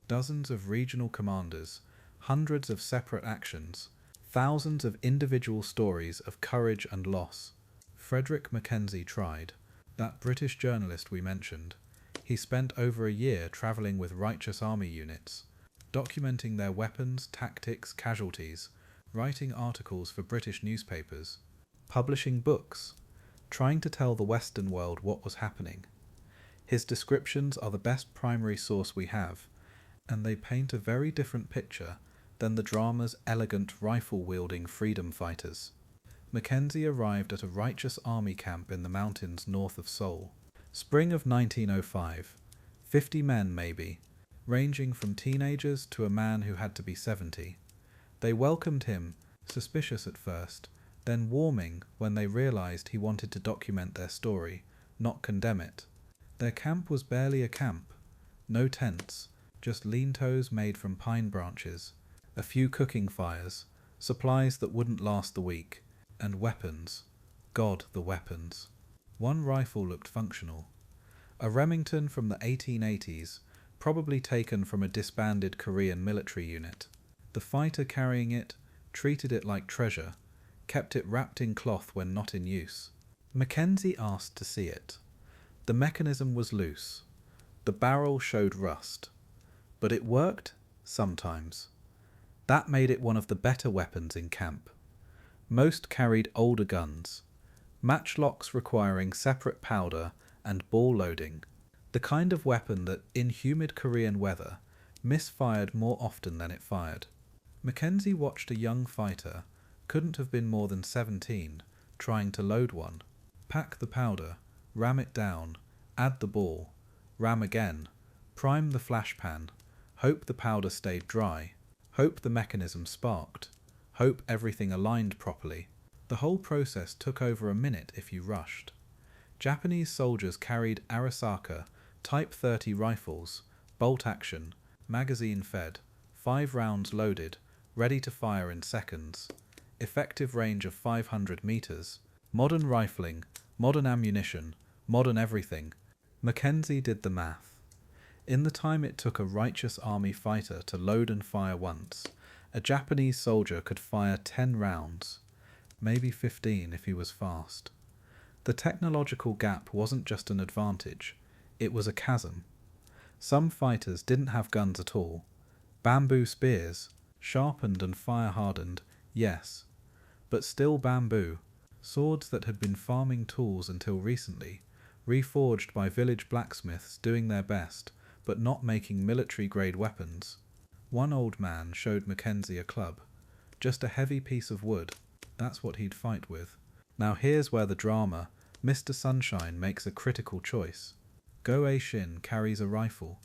dozens of regional commanders, hundreds of separate actions, thousands of individual stories of courage and loss. Frederick Mackenzie tried, that British journalist we mentioned. He spent over a year travelling with Righteous Army units, documenting their weapons, tactics, casualties, writing articles for British newspapers, publishing books, trying to tell the Western world what was happening. His descriptions are the best primary source we have, and they paint a very different picture than the drama's elegant rifle-wielding freedom fighters. Mackenzie arrived at a Righteous Army camp in the mountains north of Seoul. Spring of 1905. 50 men, maybe, ranging from teenagers to a man who had to be 70. They welcomed him, suspicious at first, then warming when they realized he wanted to document their story, not condemn it. Their camp was barely a camp. No tents, just lean-tos made from pine branches, a few cooking fires, supplies that wouldn't last the week, and weapons. God, the weapons. One rifle looked functional. A Remington from the 1880s, probably taken from a disbanded Korean military unit. The fighter carrying it treated it like treasure, kept it wrapped in cloth when not in use. Mackenzie asked to see it. The mechanism was loose. The barrel showed rust. But it worked, sometimes. That made it one of the better weapons in camp. Most carried older guns, matchlocks requiring separate powder and ball loading, the kind of weapon that, in humid Korean weather, misfired more often than it fired. Mackenzie watched a young fighter, couldn't have been more than 17, trying to load one. Pack the powder, ram it down, add the ball, ram again, prime the flash pan, hope the powder stayed dry, hope the mechanism sparked, hope everything aligned properly. The whole process took over a minute if you rushed. Japanese soldiers carried Arisaka Type 30 rifles, bolt action, magazine fed, 5 rounds loaded, ready to fire in seconds, effective range of 500 meters, modern rifling, modern ammunition, modern everything. Mackenzie did the math. In the time it took a righteous army fighter to load and fire once, a Japanese soldier could fire 10 rounds, maybe 15 if he was fast. The technological gap wasn't just an advantage, it was a chasm. Some fighters didn't have guns at all. Bamboo spears, sharpened and fire-hardened, yes, but still bamboo, swords that had been farming tools until recently, reforged by village blacksmiths doing their best, but not making military-grade weapons. One old man showed Mackenzie a club. Just a heavy piece of wood, that's what he'd fight with. Now here's where the drama, Mr. Sunshine makes a critical choice. Go Shin carries a rifle.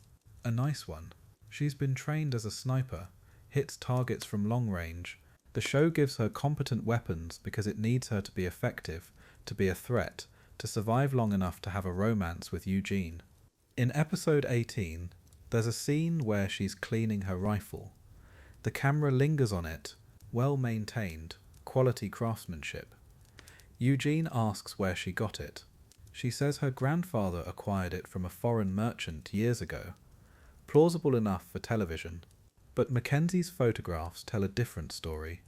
A nice one. She's been trained as a sniper, hits targets from long range. The show gives her competent weapons because it needs her to be effective, to be a threat, to survive long enough to have a romance with Eugene. In episode 18, there's a scene where she's cleaning her rifle. The camera lingers on it, well maintained, quality craftsmanship. Eugene asks where she got it. She says her grandfather acquired it from a foreign merchant years ago. Plausible enough for television. But Mackenzie's photographs tell a different story.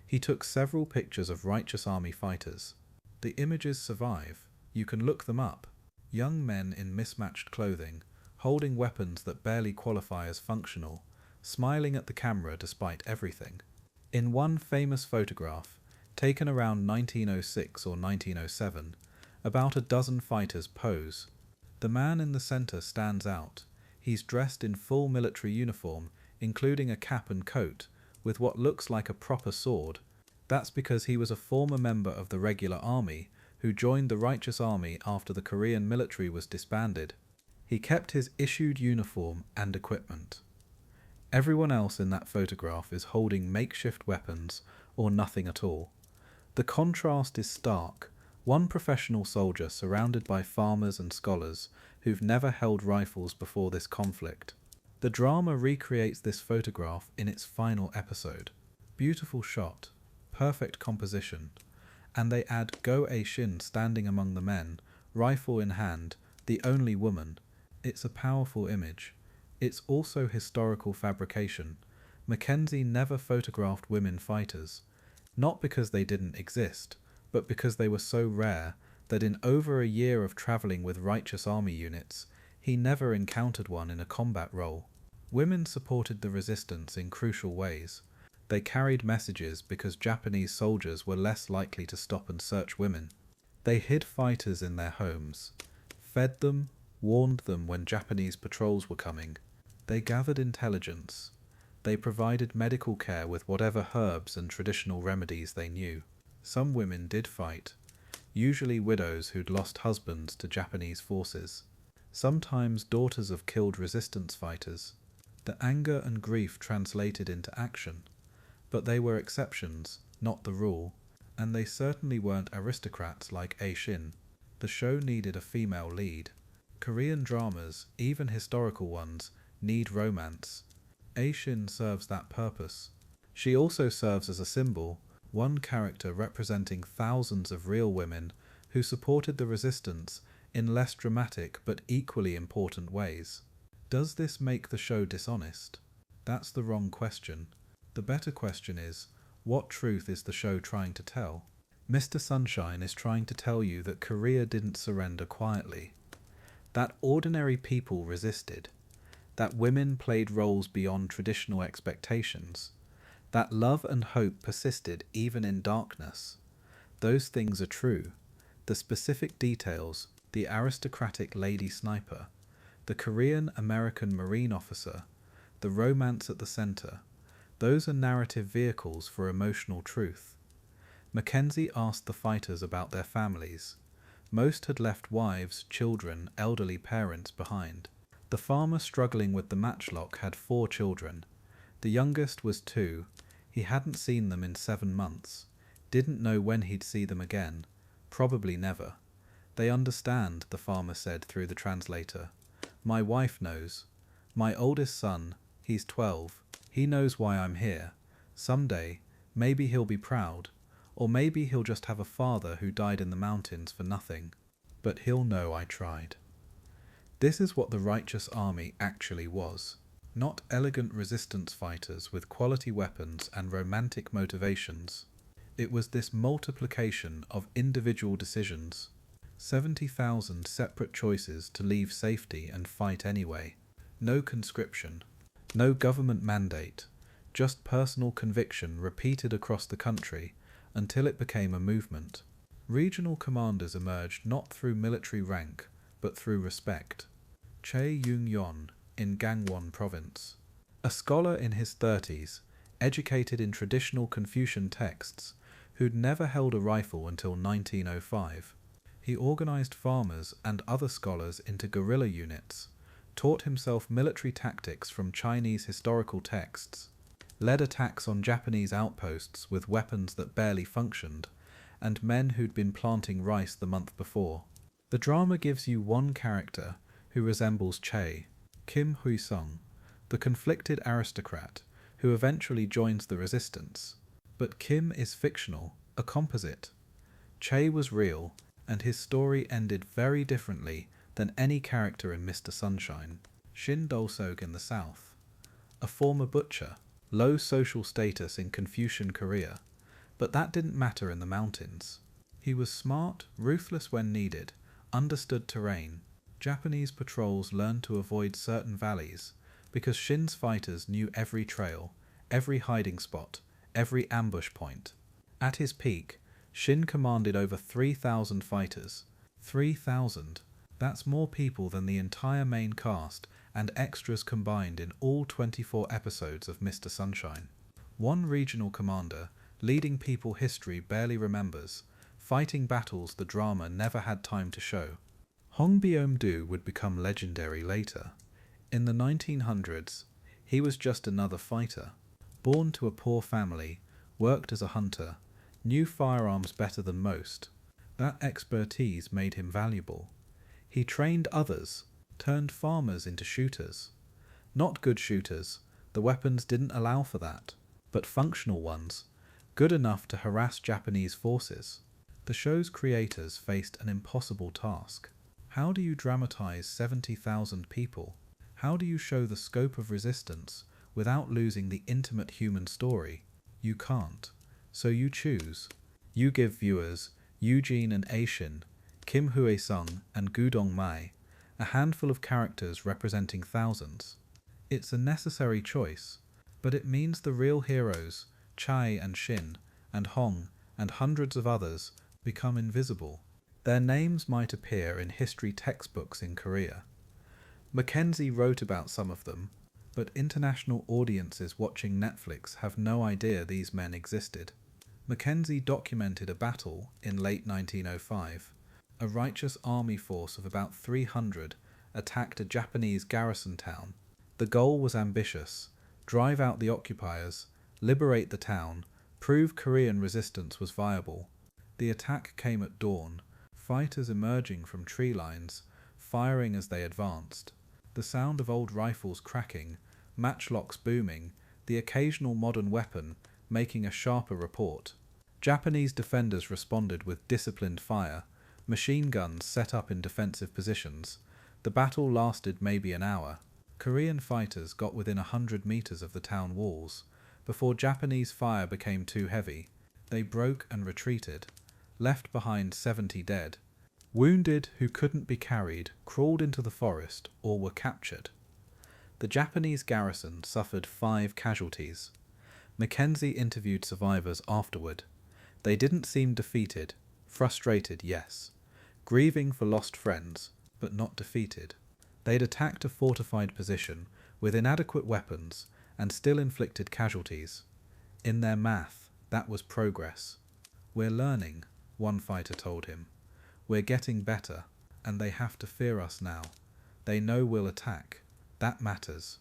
He took several pictures of righteous army fighters. The images survive. You can look them up. Young men in mismatched clothing, holding weapons that barely qualify as functional, smiling at the camera despite everything. In one famous photograph, taken around 1906 or 1907, about a dozen fighters pose. The man in the center stands out. He's dressed in full military uniform, including a cap and coat, with what looks like a proper sword. That's because he was a former member of the regular army who joined the righteous army after the Korean military was disbanded. He kept his issued uniform and equipment. Everyone else in that photograph is holding makeshift weapons or nothing at all. The contrast is stark. One professional soldier surrounded by farmers and scholars who've never held rifles before this conflict. The drama recreates this photograph in its final episode. Beautiful shot, perfect composition, and they add Go Shin standing among the men, rifle in hand, the only woman. It's a powerful image. It's also historical fabrication. Mackenzie never photographed women fighters, not because they didn't exist, but because they were so rare that in over a year of travelling with righteous army units, he never encountered one in a combat role. Women supported the resistance in crucial ways. They carried messages because Japanese soldiers were less likely to stop and search women. They hid fighters in their homes, fed them, warned them when Japanese patrols were coming. They gathered intelligence. They provided medical care with whatever herbs and traditional remedies they knew. Some women did fight, usually widows who'd lost husbands to Japanese forces, sometimes daughters of killed resistance fighters. The anger and grief translated into action, but they were exceptions, not the rule, and they certainly weren't aristocrats like Shin. The show needed a female lead. Korean dramas, even historical ones, need romance. Shin serves that purpose. She also serves as a symbol, one character representing thousands of real women who supported the resistance in less dramatic but equally important ways. Does this make the show dishonest? That's the wrong question. The better question is, what truth is the show trying to tell? Mr. Sunshine is trying to tell you that Korea didn't surrender quietly, that ordinary people resisted, that women played roles beyond traditional expectations, that love and hope persisted even in darkness. Those things are true. The specific details, the aristocratic lady sniper, the Korean-American Marine officer, the romance at the center, those are narrative vehicles for emotional truth. Mackenzie asked the fighters about their families. Most had left wives, children, elderly parents behind. The farmer struggling with the matchlock had 4 children. The youngest was 2. He hadn't seen them in 7 months. Didn't know when he'd see them again. Probably never. They understand, the farmer said through the translator. My wife knows. My oldest son, he's 12. He knows why I'm here. Someday, maybe he'll be proud. Or maybe he'll just have a father who died in the mountains for nothing. But he'll know I tried. This is what the righteous army actually was. Not elegant resistance fighters with quality weapons and romantic motivations. It was this multiplication of individual decisions. 70,000 separate choices to leave safety and fight anyway. No conscription. No government mandate. Just personal conviction repeated across the country until it became a movement. Regional commanders emerged not through military rank, but through respect. Che Yung-yon in Ganghwa province. A scholar in his 30s, educated in traditional Confucian texts, who'd never held a rifle until 1905. He organized farmers and other scholars into guerrilla units, taught himself military tactics from Chinese historical texts, led attacks on Japanese outposts with weapons that barely functioned, and men who'd been planting rice the month before. The drama gives you one character who resembles Che, Kim Hui-sung, the conflicted aristocrat who eventually joins the resistance. But Kim is fictional, a composite. Che was real, and his story ended very differently than any character in Mr. Sunshine. Shin Do-seok in the south. A former butcher, low social status in Confucian Korea, but that didn't matter in the mountains. He was smart, ruthless when needed, understood terrain. Japanese patrols learned to avoid certain valleys because Shin's fighters knew every trail, every hiding spot, every ambush point. At his peak, Shin commanded over 3,000 fighters. 3,000. That's more people than the entire main cast and extras combined in all 24 episodes of Mr. Sunshine. One regional commander, leading people history barely remembers, fighting battles the drama never had time to show. Hong Byom-do would become legendary later. In the 1900s, he was just another fighter. Born to a poor family, worked as a hunter, knew firearms better than most. That expertise made him valuable. He trained others, turned farmers into shooters. Not good shooters, the weapons didn't allow for that, but functional ones, good enough to harass Japanese forces. The show's creators faced an impossible task. How do you dramatize 70,000 people? How do you show the scope of resistance without losing the intimate human story? You can't. So you choose. You give viewers Eugene and Aishin, Kim Hue-sung and Gudong Mai, a handful of characters representing thousands. It's a necessary choice, but it means the real heroes, Chai and Shin, and Hong, and hundreds of others, become invisible. Their names might appear in history textbooks in Korea. Mackenzie wrote about some of them, but international audiences watching Netflix have no idea these men existed. Mackenzie documented a battle in late 1905. A righteous army force of about 300 attacked a Japanese garrison town. The goal was ambitious: drive out the occupiers, liberate the town, prove Korean resistance was viable. The attack came at dawn, fighters emerging from tree lines, firing as they advanced. The sound of old rifles cracking, matchlocks booming, the occasional modern weapon making a sharper report. Japanese defenders responded with disciplined fire, machine guns set up in defensive positions. The battle lasted maybe an hour. Korean fighters got within 100 meters of the town walls. Before Japanese fire became too heavy, they broke and retreated, left behind 70 dead. Wounded who couldn't be carried crawled into the forest or were captured. The Japanese garrison suffered 5 casualties. Mackenzie interviewed survivors afterward. They didn't seem defeated. Frustrated, yes. Grieving for lost friends, but not defeated. They'd attacked a fortified position with inadequate weapons and still inflicted casualties. In their math, that was progress. We're learning, one fighter told him. We're getting better, and they have to fear us now. They know we'll attack. That matters.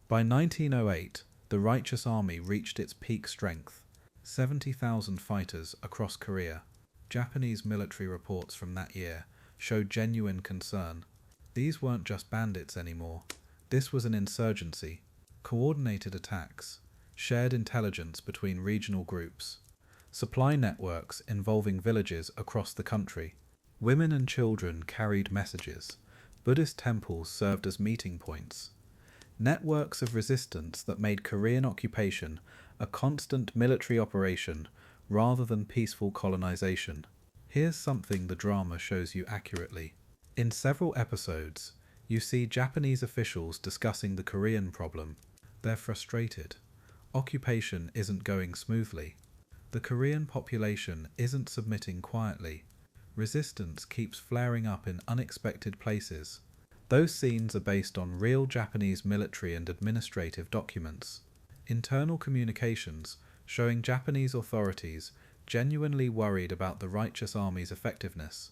By 1908, the righteous army reached its peak strength. 70,000 fighters across Korea. Japanese military reports from that year showed genuine concern. These weren't just bandits anymore. This was an insurgency. Coordinated attacks, shared intelligence between regional groups, supply networks involving villages across the country. Women and children carried messages. Buddhist temples served as meeting points. Networks of resistance that made Korean occupation a constant military operation rather than peaceful colonization. Here's something the drama shows you accurately. In several episodes, you see Japanese officials discussing the Korean problem. They're frustrated. Occupation isn't going smoothly. The Korean population isn't submitting quietly. Resistance keeps flaring up in unexpected places. Those scenes are based on real Japanese military and administrative documents. Internal communications showing Japanese authorities genuinely worried about the righteous army's effectiveness.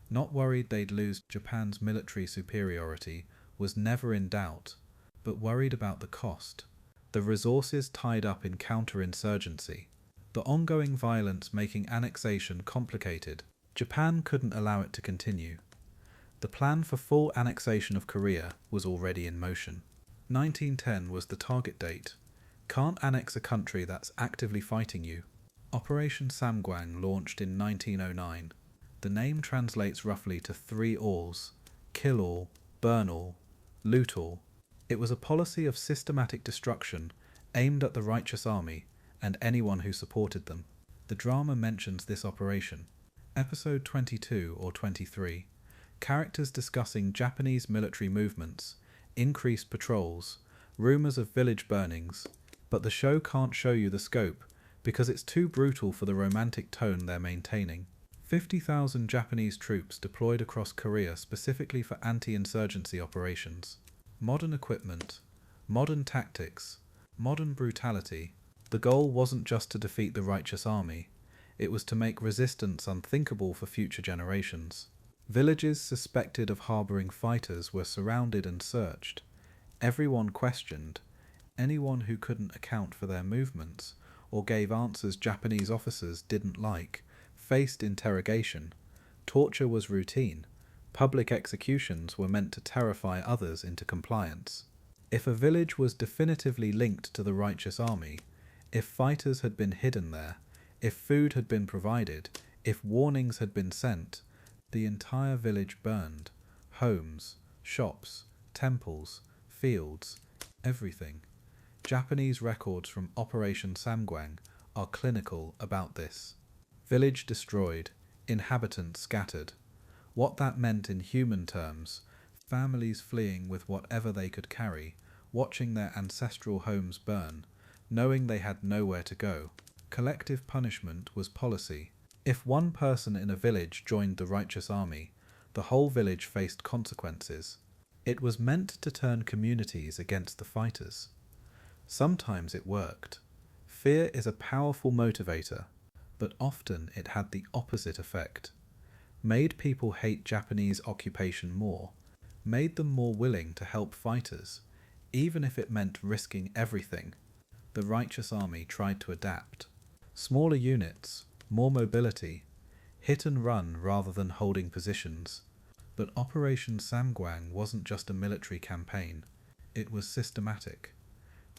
Not worried they'd lose Japan's military superiority was never in doubt, but worried about the cost. The resources tied up in counterinsurgency. The ongoing violence making annexation complicated. Japan couldn't allow it to continue. The plan for full annexation of Korea was already in motion. 1910 was the target date. Can't annex a country that's actively fighting you. Operation Samgwang launched in 1909. The name translates roughly to 3 alls: kill all, burn all, loot all. It was a policy of systematic destruction aimed at the righteous army and anyone who supported them. The drama mentions this operation. Episode 22 or 23. Characters discussing Japanese military movements, increased patrols, rumours of village burnings, but the show can't show you the scope because it's too brutal for the romantic tone they're maintaining. 50,000 Japanese troops deployed across Korea specifically for anti-insurgency operations. Modern equipment, modern tactics, modern brutality. The goal wasn't just to defeat the righteous army, it was to make resistance unthinkable for future generations. Villages suspected of harbouring fighters were surrounded and searched. Everyone questioned. Anyone who couldn't account for their movements or gave answers Japanese officers didn't like faced interrogation. Torture was routine. Public executions were meant to terrify others into compliance. If a village was definitively linked to the righteous army, if fighters had been hidden there, if food had been provided, if warnings had been sent, the entire village burned. Homes, shops, temples, fields, everything. Japanese records from Operation Samgwang are clinical about this. Village destroyed, inhabitants scattered. What that meant in human terms, families fleeing with whatever they could carry, watching their ancestral homes burn, knowing they had nowhere to go. Collective punishment was policy. If one person in a village joined the righteous army, the whole village faced consequences. It was meant to turn communities against the fighters. Sometimes it worked. Fear is a powerful motivator, but often it had the opposite effect. Made people hate Japanese occupation more, made them more willing to help fighters, even if it meant risking everything. The righteous army tried to adapt. Smaller units, more mobility, hit and run rather than holding positions. But Operation Samgwang wasn't just a military campaign, it was systematic.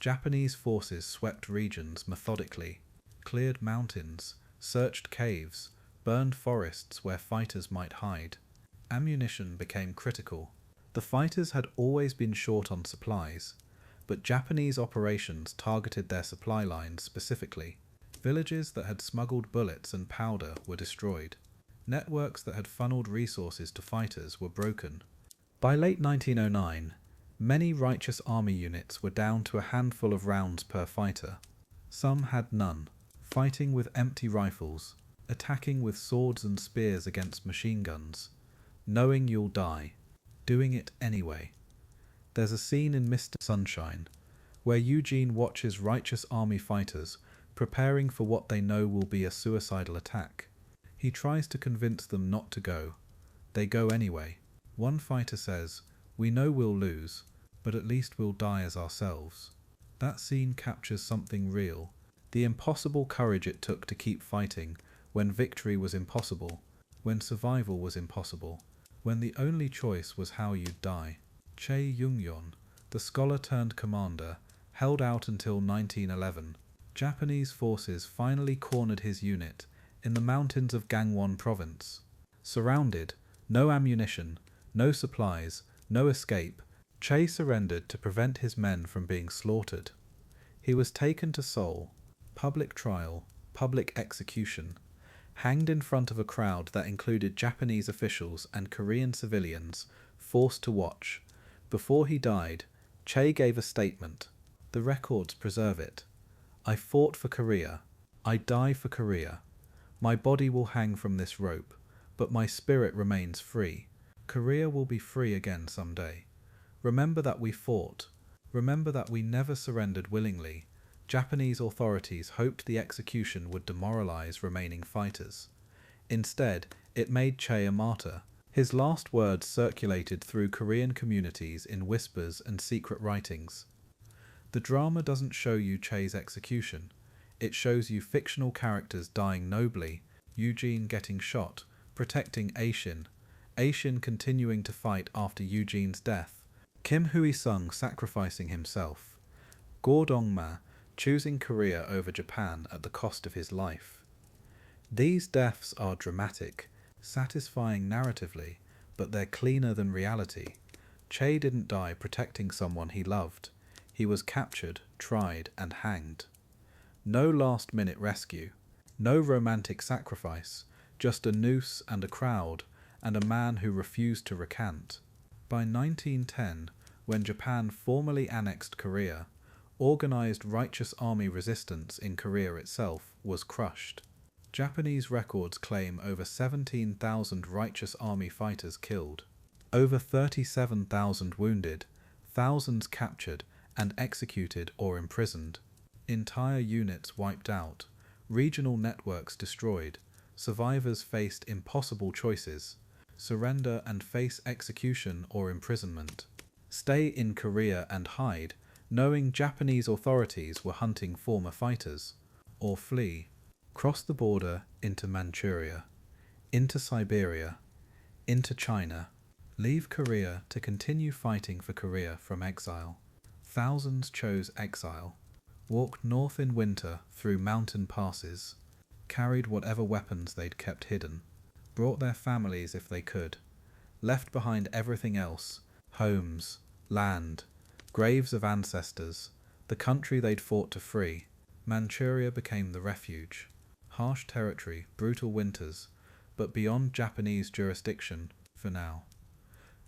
Japanese forces swept regions methodically, cleared mountains, searched caves, burned forests where fighters might hide. Ammunition became critical. The fighters had always been short on supplies, but Japanese operations targeted their supply lines specifically. Villages that had smuggled bullets and powder were destroyed. Networks that had funneled resources to fighters were broken. By late 1909, many righteous army units were down to a handful of rounds per fighter. Some had none, fighting with empty rifles, attacking with swords and spears against machine guns, knowing you'll die, doing it anyway. There's a scene in Mr. Sunshine where Eugene watches righteous army fighters preparing for what they know will be a suicidal attack. He tries to convince them not to go. They go anyway. One fighter says, "We know we'll lose, but at least we'll die as ourselves." That scene captures something real. The impossible courage it took to keep fighting when victory was impossible, when survival was impossible, when the only choice was how you'd die. Choi Young-yeon, the scholar-turned-commander, held out until 1911. Japanese forces finally cornered his unit in the mountains of Gangwon province. Surrounded, no ammunition, no supplies, no escape, Choi surrendered to prevent his men from being slaughtered. He was taken to Seoul, public trial, public execution, hanged in front of a crowd that included Japanese officials and Korean civilians forced to watch. Before he died, Choi gave a statement. The records preserve it. "I fought for Korea. I die for Korea. My body will hang from this rope, but my spirit remains free. Korea will be free again someday. Remember that we fought. Remember that we never surrendered willingly." Japanese authorities hoped the execution would demoralize remaining fighters. Instead, it made Choi a martyr. His last words circulated through Korean communities in whispers and secret writings. The drama doesn't show you Choi's execution. It shows you fictional characters dying nobly, Eugene getting shot, protecting Aishin, Aishin continuing to fight after Eugene's death, Kim Hui-sung sacrificing himself, Go Dong-ma choosing Korea over Japan at the cost of his life. These deaths are dramatic, satisfying narratively, but they're cleaner than reality. Choi didn't die protecting someone he loved. He was captured, tried, and hanged. No last-minute rescue, no romantic sacrifice, just a noose and a crowd, and a man who refused to recant. By 1910, when Japan formally annexed Korea, organized righteous army resistance in Korea itself was crushed. Japanese records claim over 17,000 righteous army fighters killed, over 37,000 wounded, thousands captured and executed or imprisoned, entire units wiped out, regional networks destroyed, survivors faced impossible choices: surrender and face execution or imprisonment, stay in Korea and hide, knowing Japanese authorities were hunting former fighters, or flee, cross the border into Manchuria, into Siberia, into China, leave Korea to continue fighting for Korea from exile. Thousands chose exile, walked north in winter through mountain passes, carried whatever weapons they'd kept hidden, brought their families if they could, left behind everything else: homes, land, graves of ancestors, the country they'd fought to free. Manchuria became the refuge. Harsh territory, brutal winters, but beyond Japanese jurisdiction for now.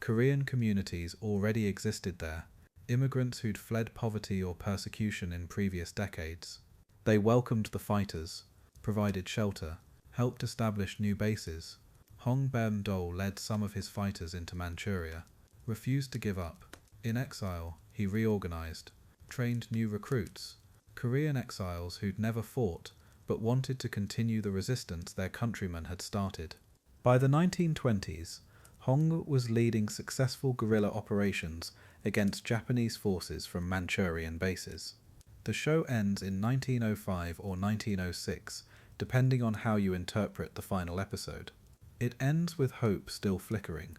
Korean communities already existed there, immigrants who'd fled poverty or persecution in previous decades. They welcomed the fighters, provided shelter, helped establish new bases. Hong Bem-dol led some of his fighters into Manchuria, refused to give up. In exile, he reorganized, trained new recruits, Korean exiles who'd never fought but wanted to continue the resistance their countrymen had started. By the 1920s, Hong was leading successful guerrilla operations against Japanese forces from Manchurian bases. The show ends in 1905 or 1906, depending on how you interpret the final episode. It ends with hope still flickering,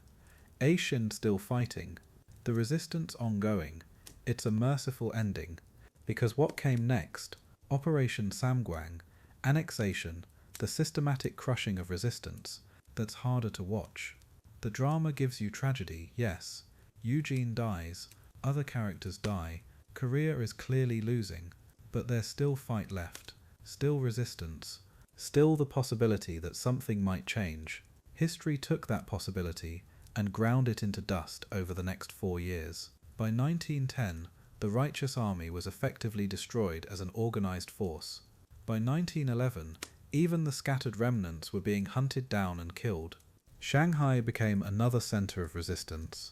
Aishin still fighting, the resistance ongoing. It's a merciful ending, because what came next, Operation Samgwang, annexation, the systematic crushing of resistance, that's harder to watch. The drama gives you tragedy, yes. Eugene dies, other characters die, Korea is clearly losing, but there's still fight left, still resistance, still the possibility that something might change. History took that possibility and ground it into dust over the next 4 years. By 1910, the righteous army was effectively destroyed as an organized force. By 1911, even the scattered remnants were being hunted down and killed. Shanghai became another center of resistance,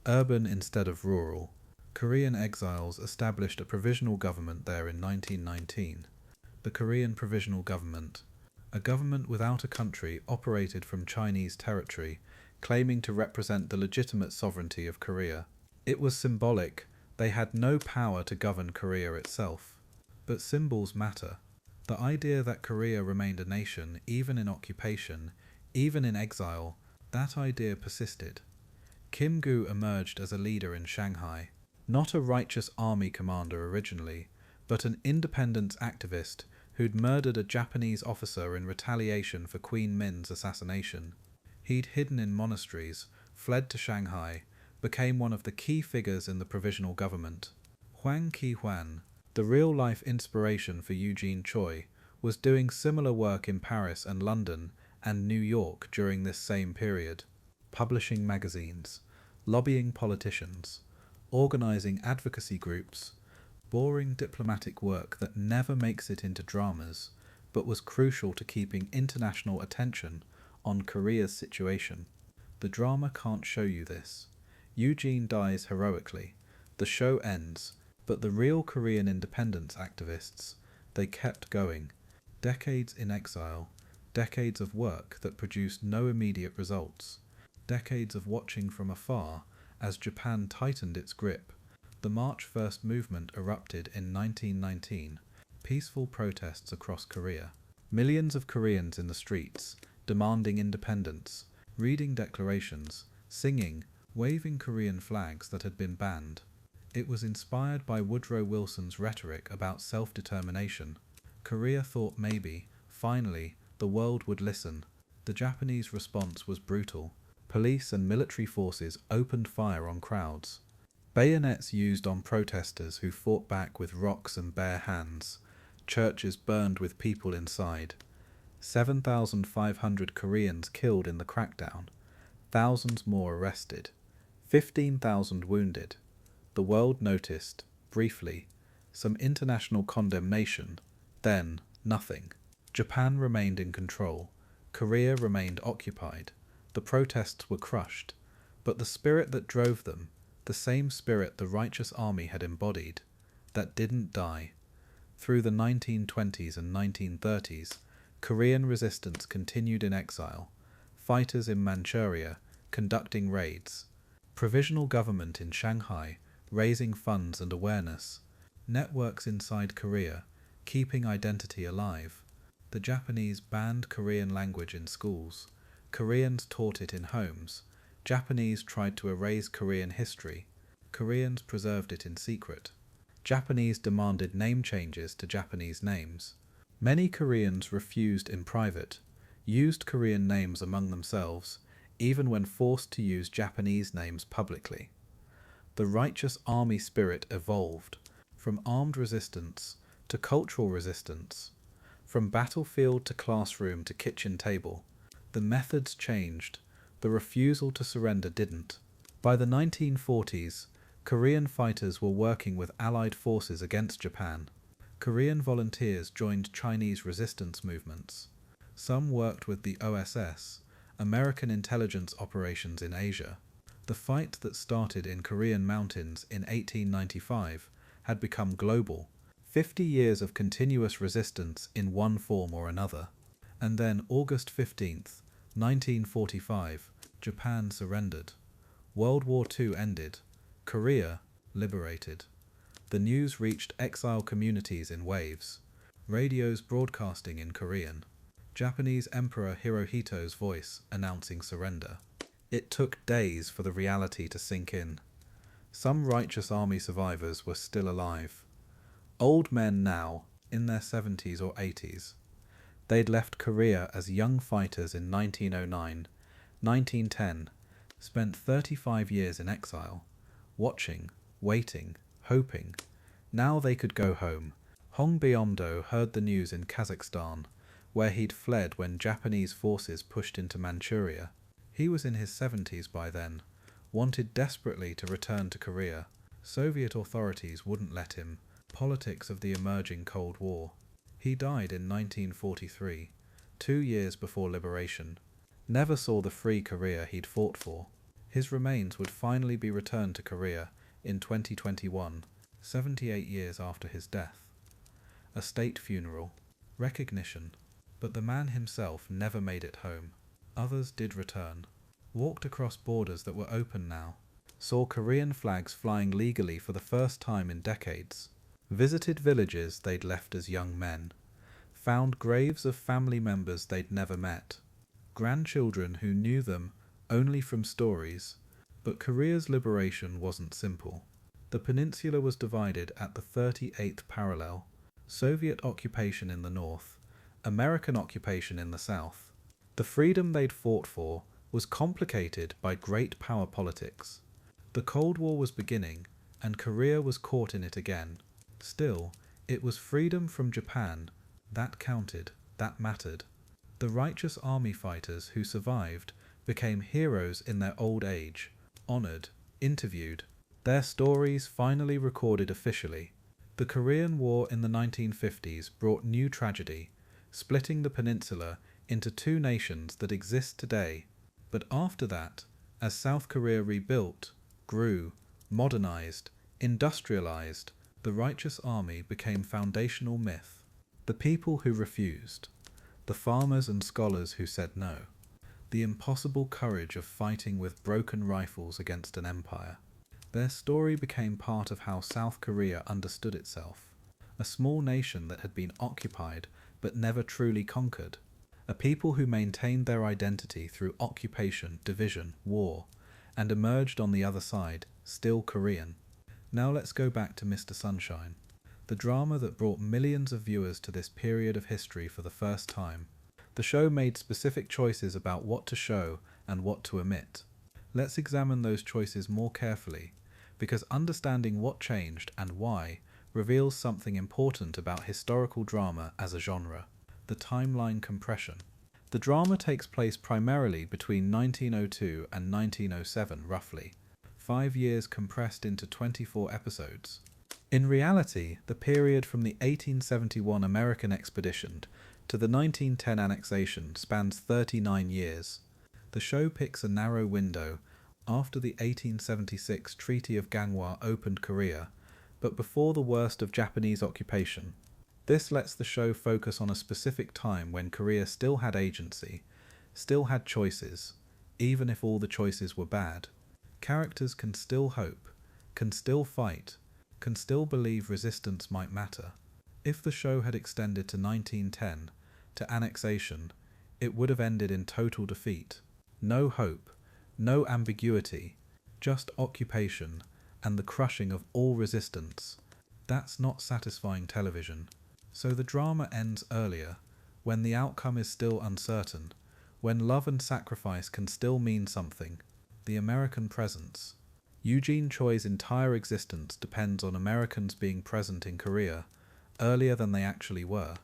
urban instead of rural. Korean exiles established a provisional government there in 1919. The Korean Provisional Government, a government without a country, operated from Chinese territory, claiming to represent the legitimate sovereignty of Korea. It was symbolic. They had no power to govern Korea itself. But symbols matter. The idea that Korea remained a nation, even in occupation, even in exile, that idea persisted. Kim Gu emerged as a leader in Shanghai, not a righteous army commander originally, but an independence activist who'd murdered a Japanese officer in retaliation for Queen Min's assassination. He'd hidden in monasteries, fled to Shanghai, became one of the key figures in the provisional government. Huang Ki-huan, the real-life inspiration for Eugene Choi, was doing similar work in Paris and London and New York during this same period, publishing magazines, lobbying politicians, organizing advocacy groups, boring diplomatic work that never makes it into dramas, but was crucial to keeping international attention on Korea's situation. The drama can't show you this. Eugene dies heroically. The show ends, but the real Korean independence activists, they kept going. Decades in exile, decades of work that produced no immediate results, decades of watching from afar as Japan tightened its grip. The March 1st movement erupted in 1919, peaceful protests across Korea. Millions of Koreans in the streets, demanding independence, reading declarations, singing, waving Korean flags that had been banned. It was inspired by Woodrow Wilson's rhetoric about self-determination. Korea thought maybe, finally, the world would listen. The Japanese response was brutal. Police and military forces opened fire on crowds. Bayonets used on protesters who fought back with rocks and bare hands. Churches burned with people inside. 7,500 Koreans killed in the crackdown. Thousands more arrested. 15,000 wounded. The world noticed, briefly, some international condemnation, then nothing. Japan remained in control. Korea remained occupied. The protests were crushed, but the spirit that drove them, the same spirit the righteous army had embodied, that didn't die. Through the 1920s and 1930s, Korean resistance continued in exile, fighters in Manchuria conducting raids, provisional government in Shanghai raising funds and awareness, networks inside Korea keeping identity alive. The Japanese banned Korean language in schools. Koreans taught it in homes. Japanese tried to erase Korean history. Koreans preserved it in secret. Japanese demanded name changes to Japanese names. Many Koreans refused in private, used Korean names among themselves, even when forced to use Japanese names publicly. The righteous army spirit evolved, from armed resistance to cultural resistance, from battlefield to classroom to kitchen table. The methods changed, the refusal to surrender didn't. By the 1940s, Korean fighters were working with Allied forces against Japan. Korean volunteers joined Chinese resistance movements. Some worked with the OSS, American intelligence operations in Asia. The fight that started in Korean mountains in 1895 had become global. 50 years of continuous resistance in one form or another. And then August 15th, 1945, Japan surrendered. World War II ended. Korea liberated. The news reached exile communities in waves. Radios broadcasting in Korean. Japanese Emperor Hirohito's voice announcing surrender. It took days for the reality to sink in. Some righteous army survivors were still alive. Old men now, in their 70s or 80s. They'd left Korea as young fighters in 1909, 1910, spent 35 years in exile, watching, waiting, hoping. Now they could go home. Hong Byong-do heard the news in Kazakhstan, where he'd fled when Japanese forces pushed into Manchuria. He was in his 70s by then, wanted desperately to return to Korea. Soviet authorities wouldn't let him. Politics of the emerging Cold War. He died in 1943, 2 years before liberation. Never saw the free Korea he'd fought for. His remains would finally be returned to Korea in 2021, 78 years after his death. A state funeral. Recognition. But the man himself never made it home. Others did return. Walked across borders that were open now. Saw Korean flags flying legally for the first time in decades. Visited villages they'd left as young men. found graves of family members they'd never met, grandchildren who knew them only from stories. But Korea's liberation wasn't simple. The peninsula was divided at the 38th parallel, Soviet occupation in the north, American occupation in the south. The freedom they'd fought for was complicated by great power politics. The Cold War was beginning, and Korea was caught in it again. Still, it was freedom from Japan that counted, that mattered. The righteous army fighters who survived became heroes in their old age, honored, interviewed, their stories finally recorded officially. The Korean War in the 1950s brought new tragedy, splitting the peninsula into two nations that exist today. But after that, as South Korea rebuilt, grew, modernized, industrialized, the righteous army became foundational myth. The people who refused, the farmers and scholars who said no, the impossible courage of fighting with broken rifles against an empire. Their story became part of how South Korea understood itself, a small nation that had been occupied but never truly conquered, a people who maintained their identity through occupation, division, war, and emerged on the other side, still Korean. Now let's go back to Mr. Sunshine, the drama that brought millions of viewers to this period of history for the first time. The show made specific choices about what to show and what to omit. Let's examine those choices more carefully, because understanding what changed and why reveals something important about historical drama as a genre: the timeline compression. The drama takes place primarily between 1902 and 1907 roughly, 5 years compressed into 24 episodes. In reality, the period from the 1871 American expedition to the 1910 annexation spans 39 years. The show picks a narrow window after the 1876 Treaty of Ganghwa opened Korea, but before the worst of Japanese occupation. This lets the show focus on a specific time when Korea still had agency, still had choices, even if all the choices were bad. Characters can still hope, can still fight, can still believe resistance might matter. If the show had extended to 1910, to annexation, it would have ended in total defeat. No hope, no ambiguity, just occupation and the crushing of all resistance. That's not satisfying television. So the drama ends earlier, when the outcome is still uncertain, when love and sacrifice can still mean something. The American presence. Eugene Choi's entire existence depends on Americans being present in Korea, earlier than they actually were.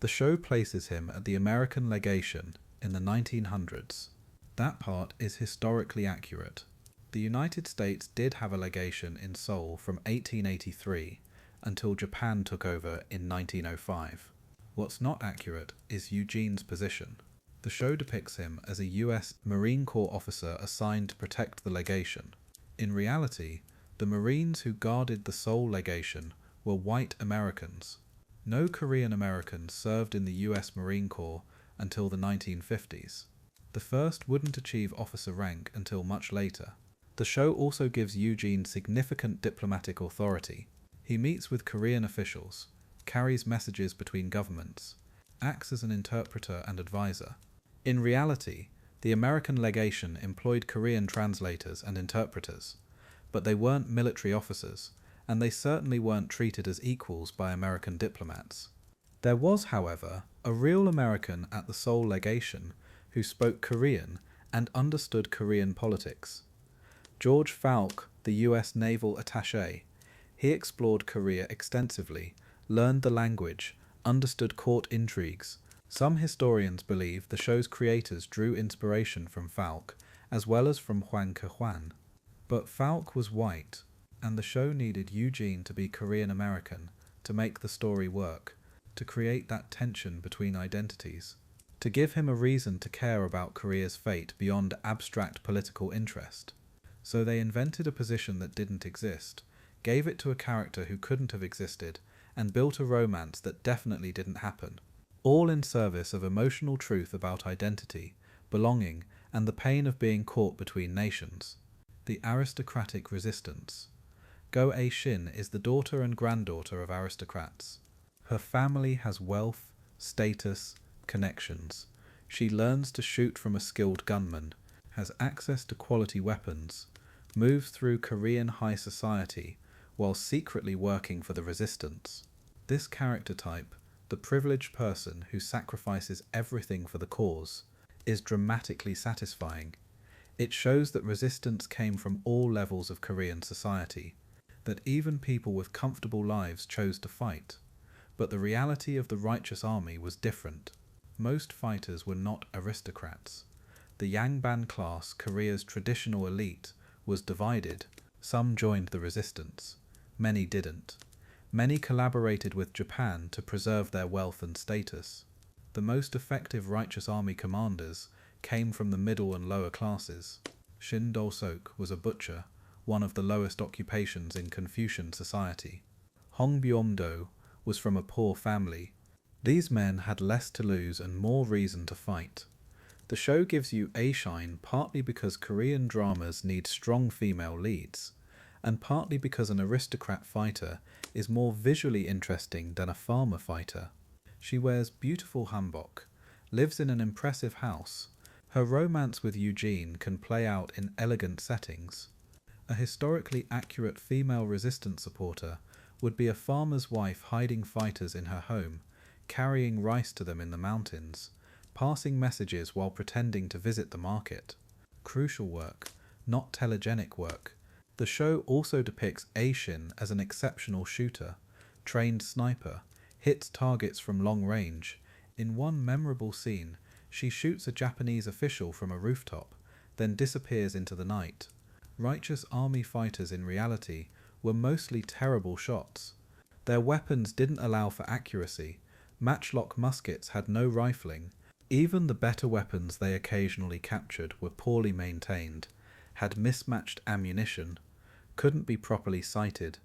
The show places him at the American legation in the 1900s. That part is historically accurate. The United States did have a legation in Seoul from 1883 until Japan took over in 1905. What's not accurate is Eugene's position. The show depicts him as a US Marine Corps officer assigned to protect the legation. In reality, the Marines who guarded the Seoul legation were white Americans. No Korean Americans served in the US Marine Corps until the 1950s. The first wouldn't achieve officer rank until much later. The show also gives Eugene significant diplomatic authority. He meets with Korean officials, carries messages between governments, acts as an interpreter and advisor. In reality, the American legation employed Korean translators and interpreters, but they weren't military officers, and they certainly weren't treated as equals by American diplomats. There was, however, a real American at the Seoul legation who spoke Korean and understood Korean politics. George Falk, the US naval attaché. He explored Korea extensively, learned the language, understood court intrigues. Some historians believe the show's creators drew inspiration from Falk, as well as from Hwang Kee-hwan. But Falk was white, and the show needed Eugene to be Korean American to make the story work, to create that tension between identities, to give him a reason to care about Korea's fate beyond abstract political interest. So they invented a position that didn't exist, gave it to a character who couldn't have existed, and built a romance that definitely didn't happen, all in service of emotional truth about identity, belonging, and the pain of being caught between nations. The aristocratic resistance. Go Ae-shin is the daughter and granddaughter of aristocrats. Her family has wealth, status, connections. She learns to shoot from a skilled gunman, has access to quality weapons, moves through Korean high society while secretly working for the resistance. This character type, the privileged person who sacrifices everything for the cause, is dramatically satisfying. It shows that resistance came from all levels of Korean society, that even people with comfortable lives chose to fight. But the reality of the righteous army was different. Most fighters were not aristocrats. The Yangban class, Korea's traditional elite, was divided. Some joined the resistance. Many didn't. Many collaborated with Japan to preserve their wealth and status. The most effective righteous army commanders came from the middle and lower classes. Shin Do-sok was a butcher, one of the lowest occupations in Confucian society. Hong Byom-do was from a poor family. These men had less to lose and more reason to fight. The show gives you a shine partly because Korean dramas need strong female leads, and partly because an aristocrat fighter is more visually interesting than a farmer fighter. She wears beautiful hanbok, lives in an impressive house. Her romance with Eugene can play out in elegant settings. A historically accurate female resistance supporter would be a farmer's wife hiding fighters in her home, carrying rice to them in the mountains, passing messages while pretending to visit the market. Crucial work, not telegenic work. The show also depicts A-shin as an exceptional shooter, trained sniper, hits targets from long range. In one memorable scene, she shoots a Japanese official from a rooftop, then disappears into the night. Righteous army fighters in reality were mostly terrible shots. Their weapons didn't allow for accuracy. Matchlock muskets had no rifling. Even the better weapons they occasionally captured were poorly maintained, had mismatched ammunition, couldn't be properly sighted.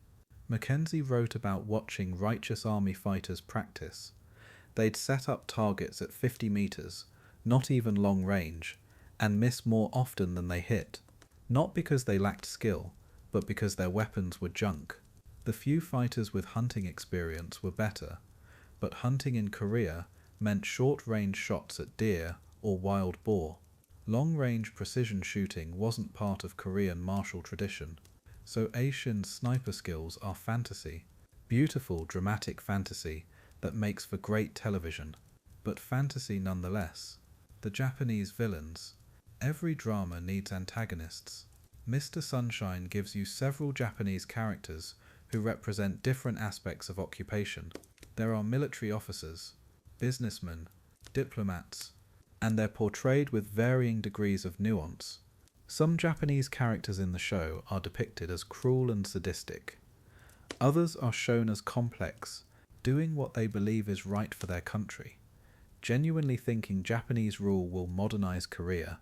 Mackenzie wrote about watching righteous army fighters practice. They'd set up targets at 50 meters, not even long range, and miss more often than they hit. Not because they lacked skill, but because their weapons were junk. The few fighters with hunting experience were better, but hunting in Korea meant short-range shots at deer or wild boar. Long-range precision shooting wasn't part of Korean martial tradition, so A-shin's sniper skills are fantasy. Beautiful, dramatic fantasy that makes for great television, but fantasy nonetheless. The Japanese villains. Every drama needs antagonists. Mr. Sunshine gives you several Japanese characters who represent different aspects of occupation. There are military officers, businessmen, diplomats, and they're portrayed with varying degrees of nuance. Some Japanese characters in the show are depicted as cruel and sadistic. Others are shown as complex, doing what they believe is right for their country, genuinely thinking Japanese rule will modernize Korea,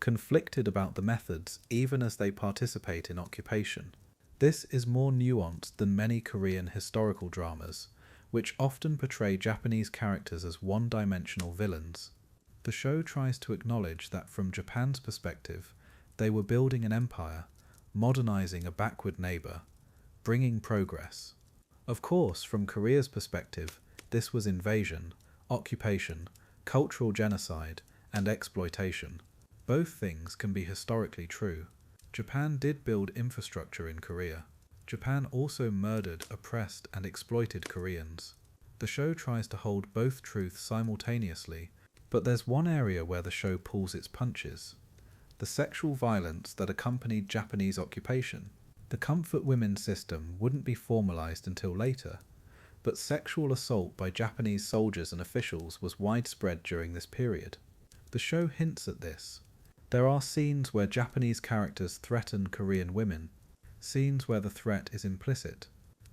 conflicted about the methods even as they participate in occupation. This is more nuanced than many Korean historical dramas, which often portray Japanese characters as one-dimensional villains. The show tries to acknowledge that from Japan's perspective, they were building an empire, modernizing a backward neighbor, bringing progress. Of course, from Korea's perspective, this was invasion, occupation, cultural genocide, and exploitation. Both things can be historically true. Japan did build infrastructure in Korea. Japan also murdered, oppressed, and exploited Koreans. The show tries to hold both truths simultaneously, but there's one area where the show pulls its punches: the sexual violence that accompanied Japanese occupation. The comfort women system wouldn't be formalized until later, but sexual assault by Japanese soldiers and officials was widespread during this period. The show hints at this. There are scenes where Japanese characters threaten Korean women, scenes where the threat is implicit,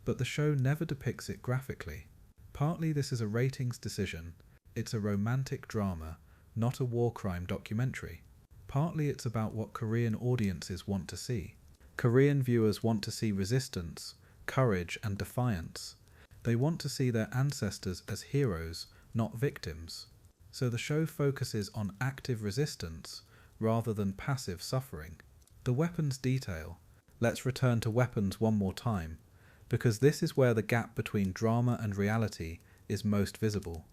but the show never depicts it graphically. Partly this is a ratings decision. It's a romantic drama, not a war crime documentary. Partly it's about what Korean audiences want to see. Korean viewers want to see resistance, courage, and defiance. They want to see their ancestors as heroes, not victims. So the show focuses on active resistance rather than passive suffering. The weapons detail. Let's return to weapons one more time, because this is where the gap between drama and reality is most visible.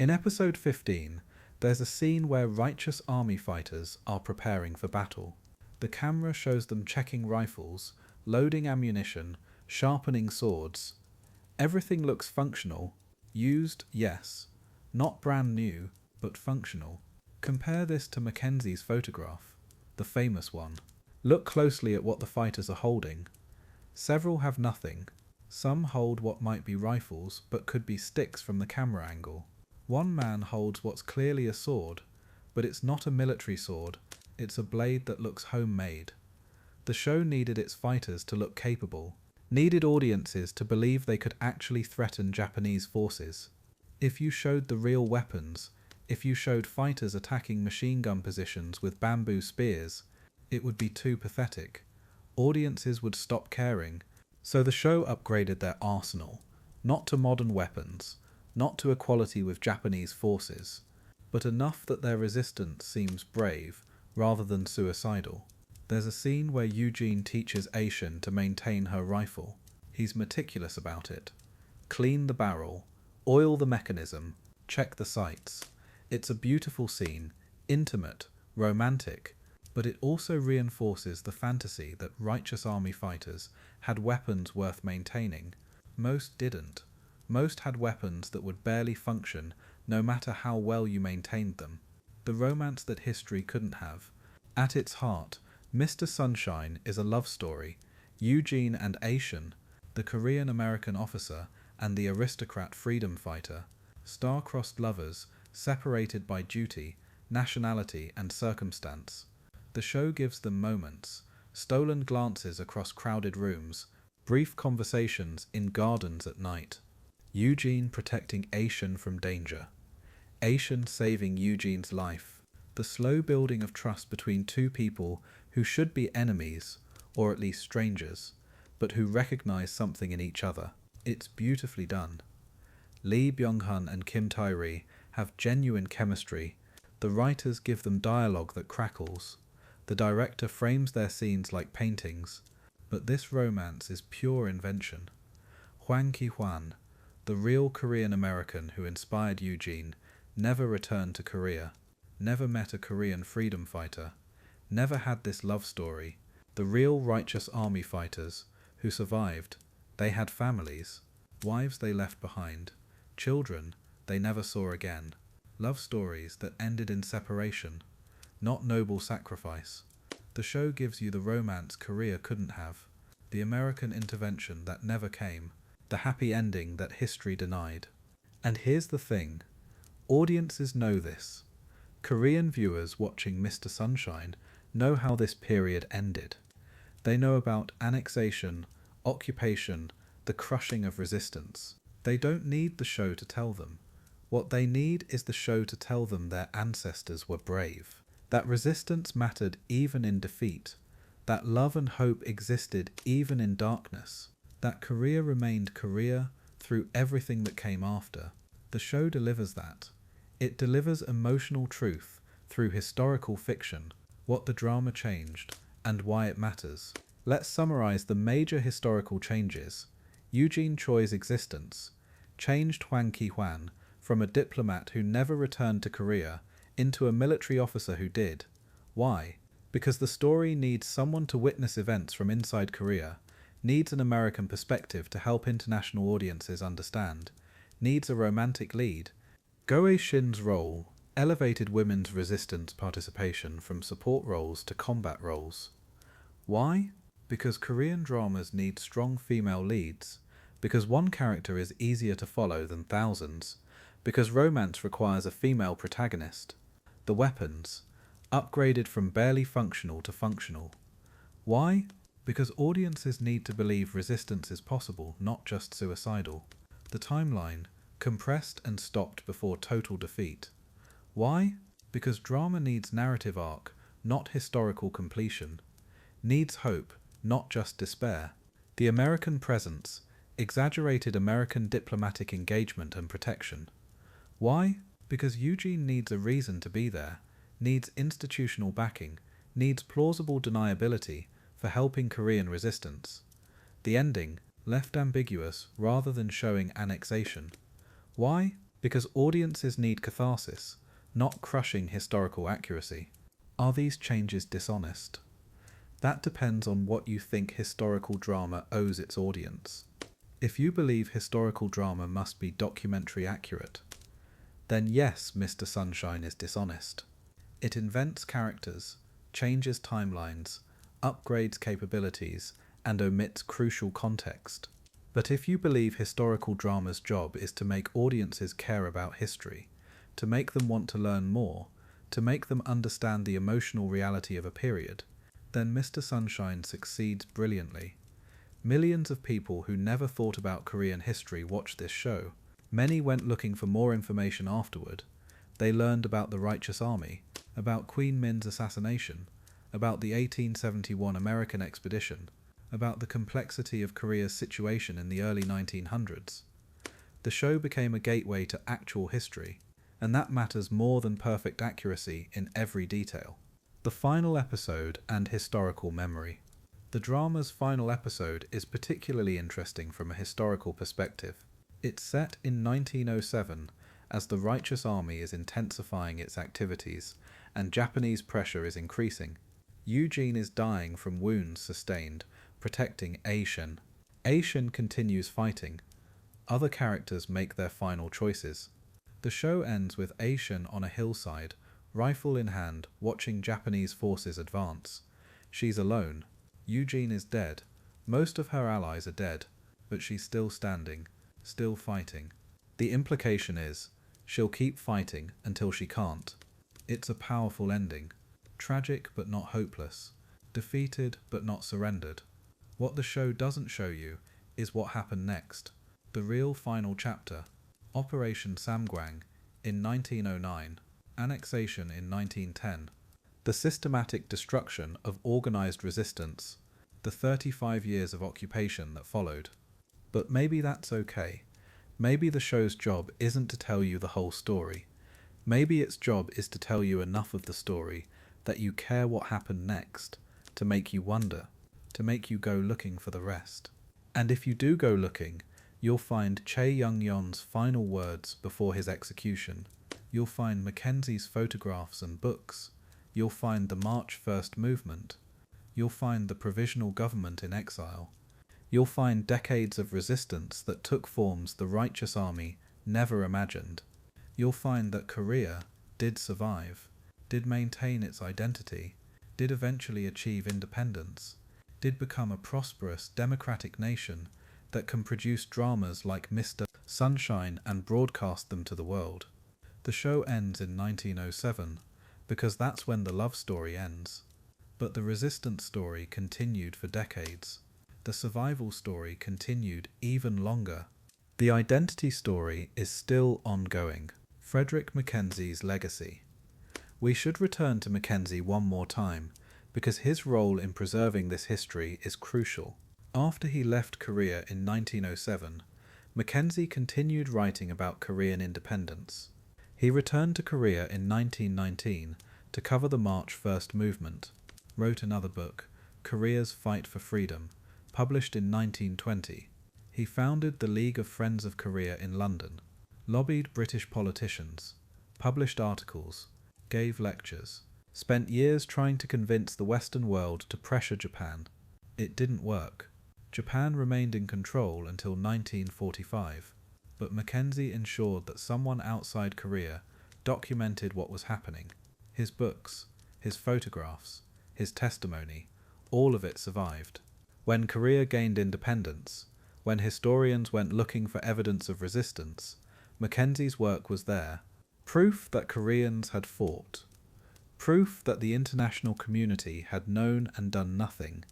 In episode 15, there's a scene where righteous army fighters are preparing for battle. The camera shows them checking rifles, loading ammunition, sharpening swords. Everything looks functional. Used, yes. Not brand new, but functional. Compare this to Mackenzie's photograph, the famous one. Look closely at what the fighters are holding. Several have nothing. Some hold what might be rifles, but could be sticks from the camera angle. One man holds what's clearly a sword, but it's not a military sword, it's a blade that looks homemade. The show needed its fighters to look capable, needed audiences to believe they could actually threaten Japanese forces. If you showed the real weapons, if you showed fighters attacking machine gun positions with bamboo spears, it would be too pathetic. Audiences would stop caring. So the show upgraded their arsenal, not to modern weapons, not to equality with Japanese forces, but enough that their resistance seems brave rather than suicidal. There's a scene where Eugene teaches Asian to maintain her rifle. He's meticulous about it. Clean the barrel, oil the mechanism, check the sights. It's a beautiful scene, intimate, romantic, but it also reinforces the fantasy that righteous army fighters had weapons worth maintaining. Most didn't. Most had weapons that would barely function no matter how well you maintained them. The romance that history couldn't have. At its heart, Mr. Sunshine is a love story. Eugene and Asian, the Korean-American officer and the aristocrat freedom fighter, star-crossed lovers separated by duty, nationality and circumstance. The show gives them moments, stolen glances across crowded rooms, brief conversations in gardens at night. Eugene protecting Asian from danger. Asian saving Eugene's life. The slow building of trust between two people who should be enemies, or at least strangers, but who recognize something in each other. It's beautifully done. Lee Byung-hun and Kim Tae-ri have genuine chemistry. The writers give them dialogue that crackles. The director frames their scenes like paintings, but this romance is pure invention. Hwang Ki-hwan, the real Korean-American who inspired Eugene, never returned to Korea, never met a Korean freedom fighter, never had this love story. The real righteous army fighters who survived, they had families, wives they left behind, children they never saw again, love stories that ended in separation, not noble sacrifice. The show gives you the romance Korea couldn't have, the American intervention that never came, the happy ending that history denied. And here's the thing, audiences know this. Korean viewers watching Mr. Sunshine know how this period ended. They know about annexation, occupation, the crushing of resistance. They don't need the show to tell them. What they need is the show to tell them their ancestors were brave, that resistance mattered even in defeat, that love and hope existed even in darkness, that Korea remained Korea through everything that came after. The show delivers that. It delivers emotional truth through historical fiction, what the drama changed, and why it matters. Let's summarize the major historical changes. Eugene Choi's existence changed Hwang Ki-hwan from a diplomat who never returned to Korea into a military officer who did. Why? Because the story needs someone to witness events from inside Korea, needs an American perspective to help international audiences understand, needs a romantic lead. Go Shin's role elevated women's resistance participation from support roles to combat roles. Why? Because Korean dramas need strong female leads, because one character is easier to follow than thousands, because romance requires a female protagonist. The weapons, upgraded from barely functional to functional. Why? Because audiences need to believe resistance is possible, not just suicidal. The timeline, compressed and stopped before total defeat. Why? Because drama needs narrative arc, not historical completion. Needs hope, not just despair. The American presence, exaggerated American diplomatic engagement and protection. Why? Because Eugene needs a reason to be there, needs institutional backing, needs plausible deniability for helping Korean resistance. The ending, left ambiguous rather than showing annexation. Why? Because audiences need catharsis, not crushing historical accuracy. Are these changes dishonest? That depends on what you think historical drama owes its audience. If you believe historical drama must be documentary accurate, then yes, Mr. Sunshine is dishonest. It invents characters, changes timelines, upgrades capabilities, and omits crucial context. But if you believe historical drama's job is to make audiences care about history, to make them want to learn more, to make them understand the emotional reality of a period, then Mr. Sunshine succeeds brilliantly. Millions of people who never thought about Korean history watched this show. Many went looking for more information afterward. They learned about the Righteous Army, about Queen Min's assassination, about the 1871 American expedition, about the complexity of Korea's situation in the early 1900s. The show became a gateway to actual history, and that matters more than perfect accuracy in every detail. The final episode and historical memory. The drama's final episode is particularly interesting from a historical perspective. It's set in 1907 as the Righteous Army is intensifying its activities and Japanese pressure is increasing. Eugene is dying from wounds sustained, protecting Asian. Asian continues fighting. Other characters make their final choices. The show ends with Asian on a hillside, rifle in hand, watching Japanese forces advance. She's alone. Eugene is dead. Most of her allies are dead, but she's still standing, still fighting. The implication is, she'll keep fighting until she can't. It's a powerful ending. Tragic but not hopeless. Defeated but not surrendered. What the show doesn't show you is what happened next. The real final chapter. Operation Samgwang in 1909. Annexation in 1910. The systematic destruction of organized resistance. The 35 years of occupation that followed. But maybe that's okay. Maybe the show's job isn't to tell you the whole story. Maybe its job is to tell you enough of the story that you care what happened next, to make you wonder, to make you go looking for the rest. And if you do go looking, you'll find Chae Young-yeon's final words before his execution. You'll find Mackenzie's photographs and books. You'll find the March First movement. You'll find the provisional government in exile. You'll find decades of resistance that took forms the Righteous Army never imagined. You'll find that Korea did survive, did maintain its identity, did eventually achieve independence, did become a prosperous democratic nation that can produce dramas like Mr. Sunshine and broadcast them to the world. The show ends in 1907 because that's when the love story ends. But the resistance story continued for decades. The survival story continued even longer. The identity story is still ongoing. Frederick Mackenzie's legacy. We should return to Mackenzie one more time because his role in preserving this history is crucial. After he left Korea in 1907, Mackenzie continued writing about Korean independence. He returned to Korea in 1919 to cover the March First movement, wrote another book, Korea's Fight for Freedom, published in 1920. He founded the League of Friends of Korea in London, lobbied British politicians, published articles, gave lectures, spent years trying to convince the Western world to pressure Japan. It didn't work. Japan remained in control until 1945, but Mackenzie ensured that someone outside Korea documented what was happening. His books, his photographs, his testimony, all of it survived. When Korea gained independence, when historians went looking for evidence of resistance, Mackenzie's work was there. Proof that Koreans had fought. Proof that the international community had known and done nothing.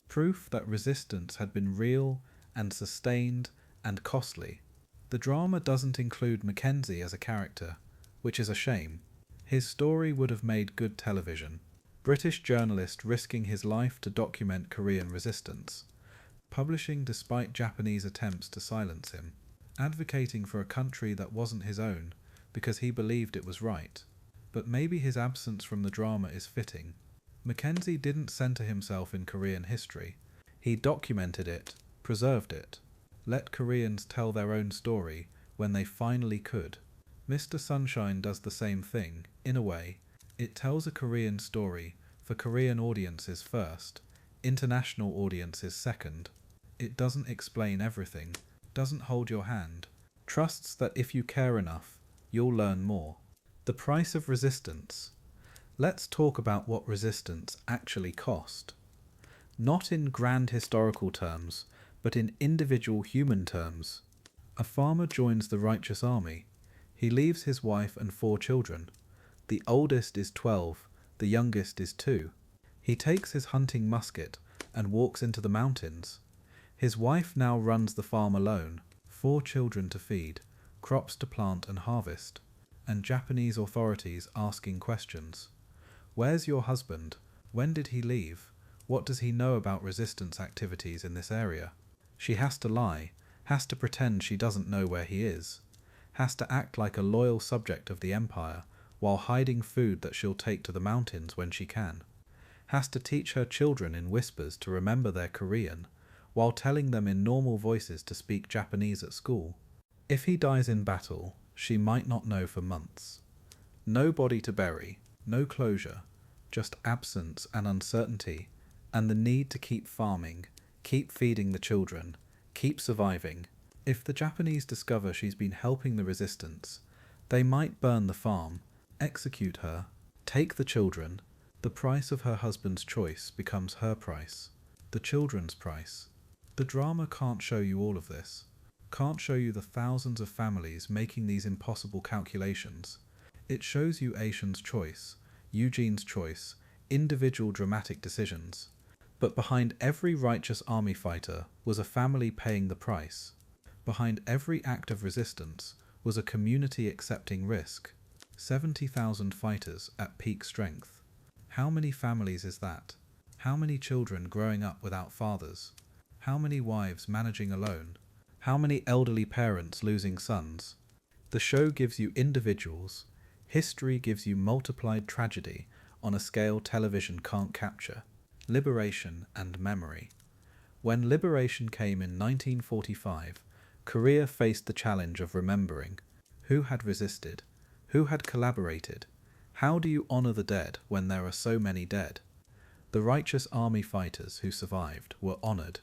Proof that resistance had been real and sustained and costly. The drama doesn't include Mackenzie as a character, which is a shame. His story would have made good television. British journalist risking his life to document Korean resistance, publishing despite Japanese attempts to silence him, advocating for a country that wasn't his own because he believed it was right. But maybe his absence from the drama is fitting. Mackenzie didn't center himself in Korean history. He documented it, preserved it, let Koreans tell their own story when they finally could. Mr. Sunshine does the same thing, in a way. It tells a Korean story for Korean audiences first, international audiences second. It doesn't explain everything, doesn't hold your hand, trusts that if you care enough, you'll learn more. The price of resistance. Let's talk about what resistance actually cost. Not in grand historical terms, but in individual human terms. A farmer joins the righteous army. He leaves his wife and 4 children. The oldest is 12, the youngest is 2. He takes his hunting musket and walks into the mountains. His wife now runs the farm alone, 4 children to feed, crops to plant and harvest, and Japanese authorities asking questions. Where's your husband? When did he leave? What does he know about resistance activities in this area? She has to lie, has to pretend she doesn't know where he is, has to act like a loyal subject of the empire while hiding food that she'll take to the mountains when she can, has to teach her children in whispers to remember their Korean, while telling them in normal voices to speak Japanese at school. If he dies in battle, she might not know for months. No body to bury, no closure, just absence and uncertainty, and the need to keep farming, keep feeding the children, keep surviving. If the Japanese discover she's been helping the resistance, they might burn the farm, execute her, take the children. The price of her husband's choice becomes her price, the children's price. The drama can't show you all of this, can't show you the thousands of families making these impossible calculations. It shows you Asian's choice, Eugene's choice, individual dramatic decisions. But behind every righteous army fighter was a family paying the price. Behind every act of resistance was a community accepting risk. 70,000 fighters at peak strength. How many families is that? How many children growing up without fathers? How many wives managing alone? How many elderly parents losing sons? The show gives you individuals. History gives you multiplied tragedy on a scale television can't capture. Liberation and memory. When liberation came in 1945, Korea faced the challenge of remembering. Who had resisted? Who had collaborated? How do you honor the dead when there are so many dead? The righteous army fighters who survived were honored,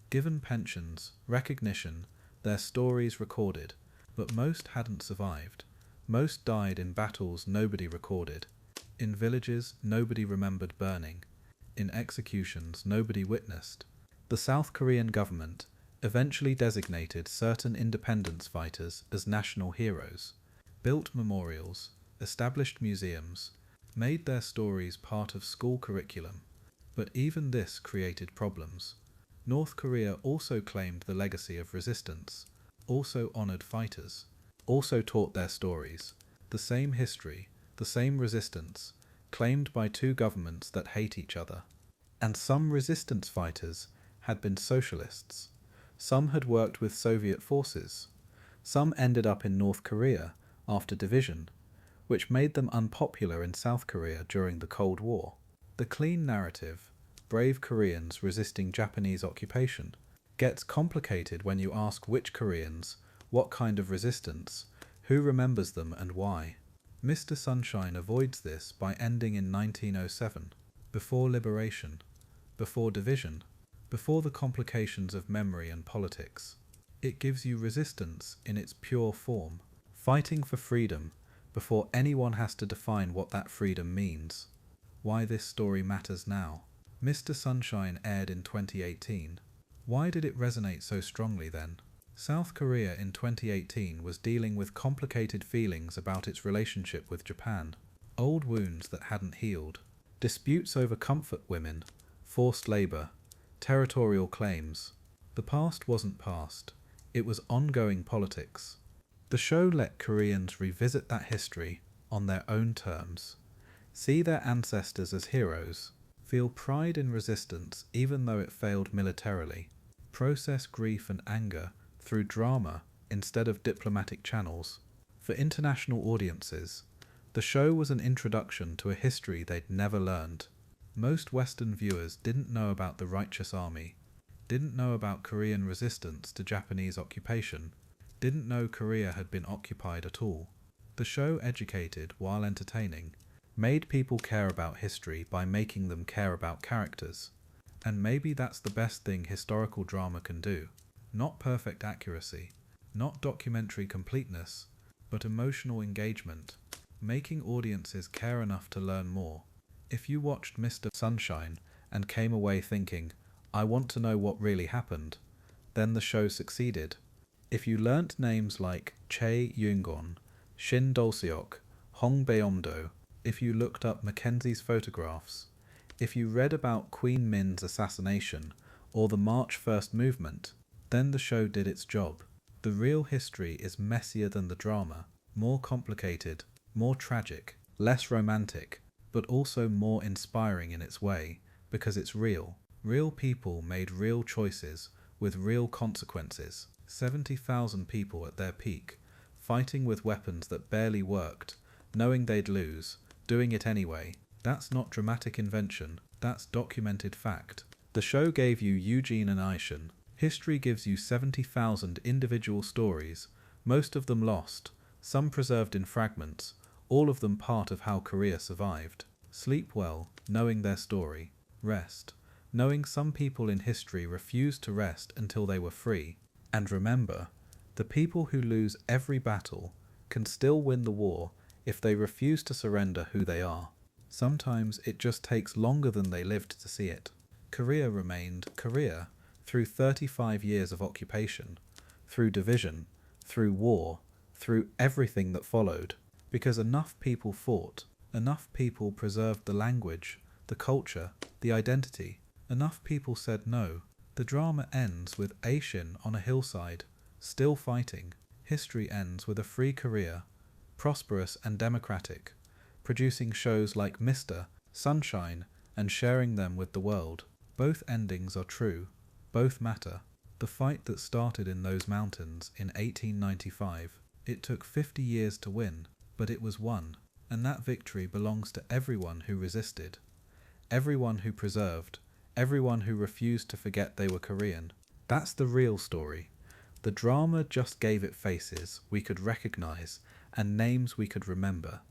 given pensions, recognition, their stories recorded, but most hadn't survived. Most died in battles nobody recorded, in villages nobody remembered burning, in executions nobody witnessed. The South Korean government eventually designated certain independence fighters as national heroes, built memorials, established museums, made their stories part of school curriculum. But even this created problems. North Korea also claimed the legacy of resistance, also honored fighters, also taught their stories, the same history, the same resistance, claimed by 2 governments that hate each other. And some resistance fighters had been socialists. Some had worked with Soviet forces. Some ended up in North Korea after division, which made them unpopular in South Korea during the Cold War. The clean narrative, brave Koreans resisting Japanese occupation, gets complicated when you ask which Koreans, what kind of resistance, who remembers them and why. Mr. Sunshine avoids this by ending in 1907, before liberation, before division, before the complications of memory and politics. It gives you resistance in its pure form, fighting for freedom before anyone has to define what that freedom means. Why this story matters now. Mr. Sunshine aired in 2018. Why did it resonate so strongly then? South Korea in 2018 was dealing with complicated feelings about its relationship with Japan, old wounds that hadn't healed, disputes over comfort women, forced labour, territorial claims. The past wasn't past, it was ongoing politics. The show let Koreans revisit that history on their own terms, see their ancestors as heroes, feel pride in resistance even though it failed militarily, process grief and anger through drama instead of diplomatic channels. For international audiences, the show was an introduction to a history they'd never learned. Most Western viewers didn't know about the Righteous Army, didn't know about Korean resistance to Japanese occupation, didn't know Korea had been occupied at all. The show educated while entertaining, made people care about history by making them care about characters. And maybe that's the best thing historical drama can do. Not perfect accuracy, not documentary completeness, but emotional engagement, making audiences care enough to learn more. If you watched Mr. Sunshine and came away thinking, I want to know what really happened, then the show succeeded. If you learnt names like Chae Yoon-gon, Shin Dol-seok, Hong Beomdo, if you looked up Mackenzie's photographs, if you read about Queen Min's assassination or the March First movement, then the show did its job. The real history is messier than the drama, more complicated, more tragic, less romantic, but also more inspiring in its way, because it's real. Real people made real choices with real consequences. 70,000 people at their peak, fighting with weapons that barely worked, knowing they'd lose, doing it anyway. That's not dramatic invention, that's documented fact. The show gave you Eugene and Aishan. History gives you 70,000 individual stories, most of them lost, some preserved in fragments, all of them part of how Korea survived. Sleep well, knowing their story. Rest, knowing some people in history refused to rest until they were free. And remember, the people who lose every battle can still win the war if they refuse to surrender who they are. Sometimes it just takes longer than they lived to see it. Korea remained Korea through 35 years of occupation, through division, through war, through everything that followed, because enough people fought, enough people preserved the language, the culture, the identity, enough people said no. The drama ends with Aishin on a hillside, still fighting. History ends with a free Korea, prosperous and democratic, producing shows like Mr. Sunshine and sharing them with the world. Both endings are true. Both matter. The fight that started in those mountains in 1895, it took 50 years to win, but it was won, and that victory belongs to everyone who resisted, everyone who preserved, everyone who refused to forget they were Korean. That's the real story. The drama just gave it faces we could recognize and names we could remember.